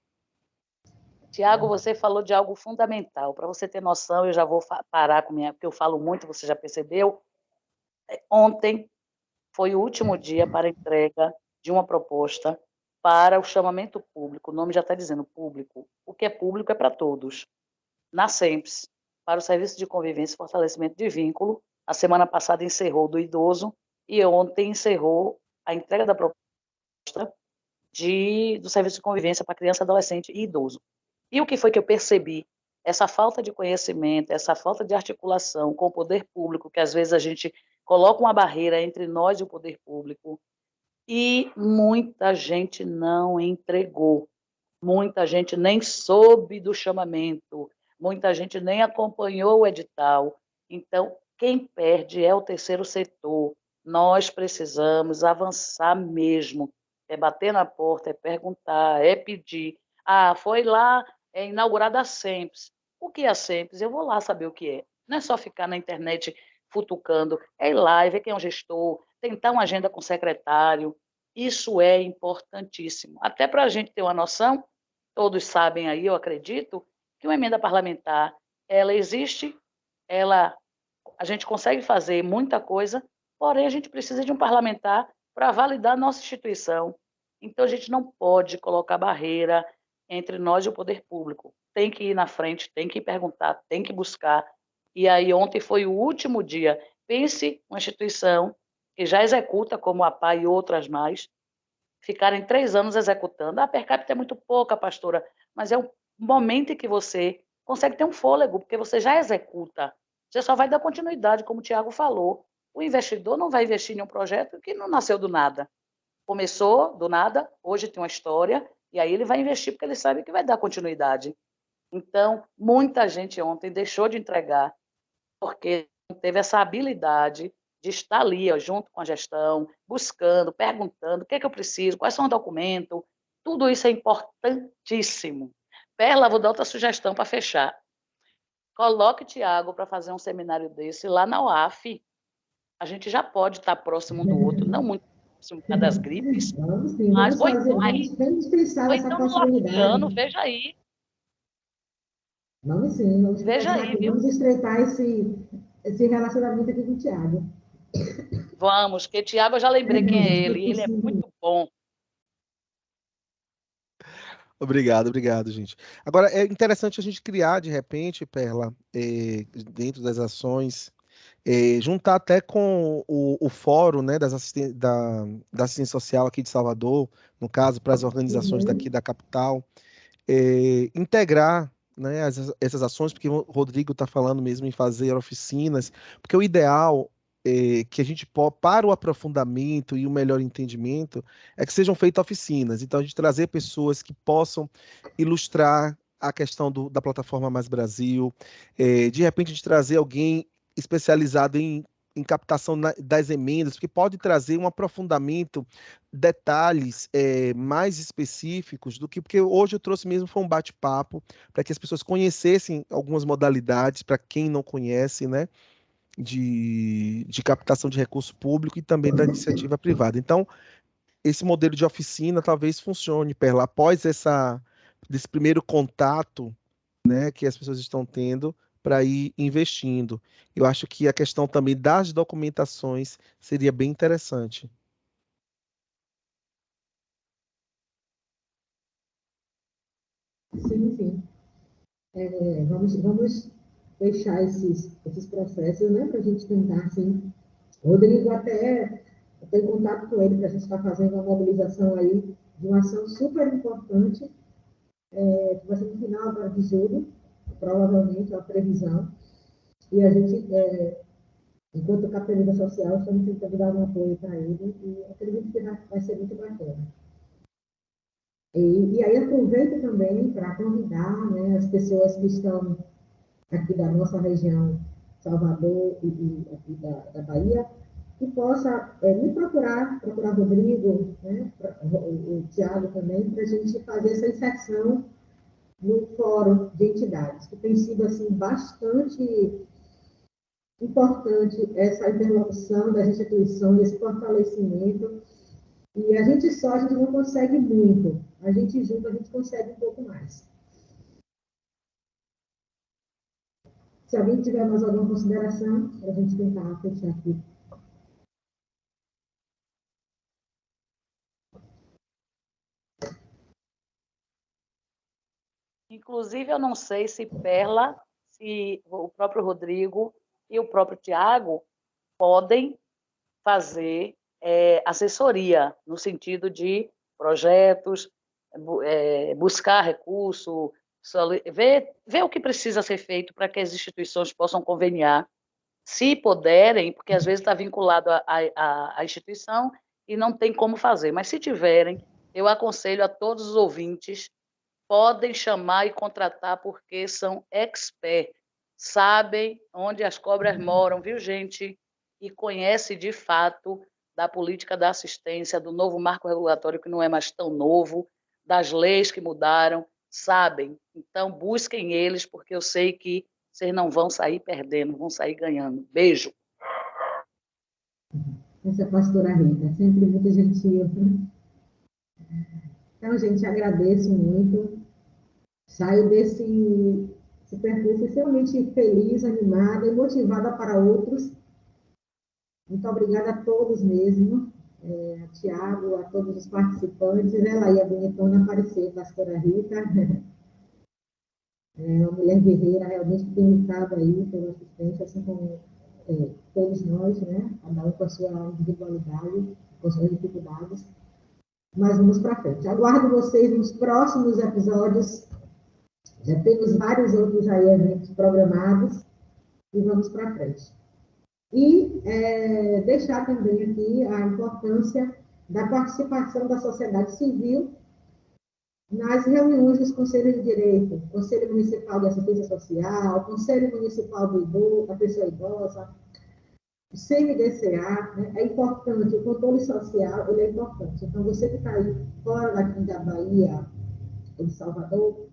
Tiago, você falou de algo fundamental. Para você ter noção, eu já vou parar com porque eu falo muito, você já percebeu. Ontem foi o último dia para entrega de uma proposta para o chamamento público. O nome já está dizendo público. O que é público é para todos. Na SEMPS, para o Serviço de Convivência e Fortalecimento de Vínculo. A semana passada encerrou do idoso e ontem encerrou a entrega da proposta do Serviço de Convivência para criança, adolescente e idoso. E o que foi que eu percebi? Essa falta de conhecimento, essa falta de articulação com o poder público, que às vezes a gente coloca uma barreira entre nós e o poder público, e muita gente não entregou, muita gente nem soube do chamamento, muita gente nem acompanhou o edital. Então, quem perde é o terceiro setor. Nós precisamos avançar mesmo. É bater na porta, é perguntar, é pedir. Ah, foi lá, é inaugurada a SEMPS. O que é a SEMPS? Eu vou lá saber o que é. Não é só ficar na internet futucando, é ir lá e ver quem é o gestor, tentar uma agenda com o secretário. Isso é importantíssimo. Até para a gente ter uma noção, todos sabem aí, eu acredito, que uma emenda parlamentar, ela existe, a gente consegue fazer muita coisa, porém a gente precisa de um parlamentar para validar a nossa instituição. Então a gente não pode colocar barreira entre nós e o poder público. Tem que ir na frente, tem que perguntar, tem que buscar. E aí ontem foi o último dia. Pense uma instituição que já executa, como a PAI e outras mais, ficarem 3 anos executando. A per capita é muito pouca, pastora, mas é um momento em que você consegue ter um fôlego, porque você já executa. Você só vai dar continuidade, como o Tiago falou. O investidor não vai investir em um projeto que não nasceu do nada. Começou do nada, hoje tem uma história, e aí ele vai investir porque ele sabe que vai dar continuidade. Então, muita gente ontem deixou de entregar porque não teve essa habilidade de estar ali, ó, junto com a gestão, buscando, perguntando o que é que eu preciso, quais são os documentos, tudo isso é importantíssimo. Perla, vou dar outra sugestão para fechar. Coloque o Tiago para fazer um seminário desse lá na UAF. A gente já pode estar próximo do outro, não muito próximo por causa das gripes, Vamos sim, mas vamos fazer, vamos pensar ou essa então no possibilidade. Lapiano, veja aí. Vamos sim, vamos Veja conversar aí, aqui, viu? vamos estreitar esse relacionamento aqui com o Thiago. Vamos, porque Tiago eu já lembrei quem é ele é muito bom. Obrigado, gente. Agora, é interessante a gente criar, de repente, Perla, dentro das ações, juntar até com o fórum, né, da assistência social aqui de Salvador, no caso, para as organizações daqui da capital, integrar, né, essas ações, porque o Rodrigo está falando mesmo em fazer oficinas, porque o ideal que a gente para o aprofundamento e o melhor entendimento é que sejam feitas oficinas. Então, a gente trazer pessoas que possam ilustrar a questão da plataforma Mais Brasil, de repente a gente trazer alguém especializado em captação das emendas, porque pode trazer um aprofundamento, detalhes mais específicos do que, porque hoje eu trouxe mesmo foi um bate-papo para que as pessoas conhecessem algumas modalidades, para quem não conhece, né? de captação de recurso público e também da iniciativa privada. Então, esse modelo de oficina talvez funcione, Perla, após desse primeiro contato, né, que as pessoas estão tendo para ir investindo. Eu acho que a questão também das documentações seria bem interessante. Sim, sim. Vamos fechar esses processos, né, para a gente tentar, assim. O Rodrigo até tem contato com ele, para a gente estar fazendo uma mobilização aí de uma ação super importante, que vai ser no final agora de julho, provavelmente, é a previsão. E a gente, enquanto capelina social, estamos tentando dar um apoio para ele, e acredito que vai ser muito bacana. E aí aproveito também para convidar, né, as pessoas que estão aqui da nossa região, Salvador e aqui da Bahia, que possa me procurar Rodrigo, né, o Tiago também, para a gente fazer essa inserção no fórum de entidades, que tem sido assim bastante importante essa interlocução das instituições, esse fortalecimento. E a gente não consegue muito. A gente junto, a gente consegue um pouco mais. Se alguém tiver mais alguma consideração, para a gente tentar fechar aqui. Inclusive, eu não sei se Perla, se o próprio Rodrigo e o próprio Tiago podem fazer assessoria, no sentido de projetos, buscar recurso, ver o que precisa ser feito para que as instituições possam conveniar, se puderem, porque às vezes está vinculado à instituição e não tem como fazer, mas se tiverem, eu aconselho a todos os ouvintes, podem chamar e contratar, porque são expert, sabem onde as cobras moram, viu, gente? E conhece de fato da política da assistência, do novo marco regulatório, que não é mais tão novo, das leis que mudaram, sabem. Então, busquem eles, porque eu sei que vocês não vão sair perdendo, vão sair ganhando. Beijo. Essa é a pastora Rita, sempre muito gentil. Então, gente, agradeço muito. Saio desse percurso extremamente feliz, animada e motivada para outros. Muito obrigada a todos mesmo, a Tiago, a todos os participantes. Ela aí, a bonitona, apareceu, pastora Rita. É uma mulher guerreira, realmente, que tem lutado aí pela assistência, assim como todos nós, né? Cada um com a sua individualidade, com as suas dificuldades. Mas vamos para frente. Aguardo vocês nos próximos episódios. Já temos vários outros aí eventos programados e vamos para frente. E deixar também aqui a importância da participação da sociedade civil nas reuniões dos conselhos de direito, Conselho Municipal de Assistência Social, Conselho Municipal do Idoso, da Pessoa Idosa, o CMDCA, né? É importante, o controle social, ele é importante. Então, você que está aí fora daqui da Bahia, ou de Salvador,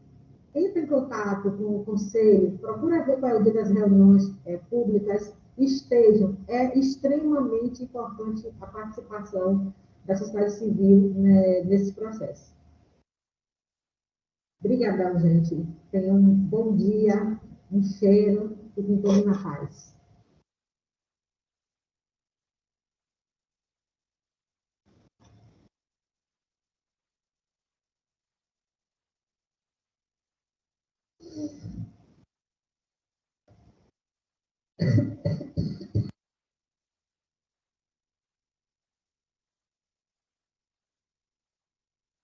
entre em contato com o conselho, procura ver qual é o dia das reuniões públicas, estejam. É extremamente importante a participação da sociedade civil, né, nesse processo. Obrigadão, gente. Tenham um bom dia, um cheiro, fiquem todos na paz.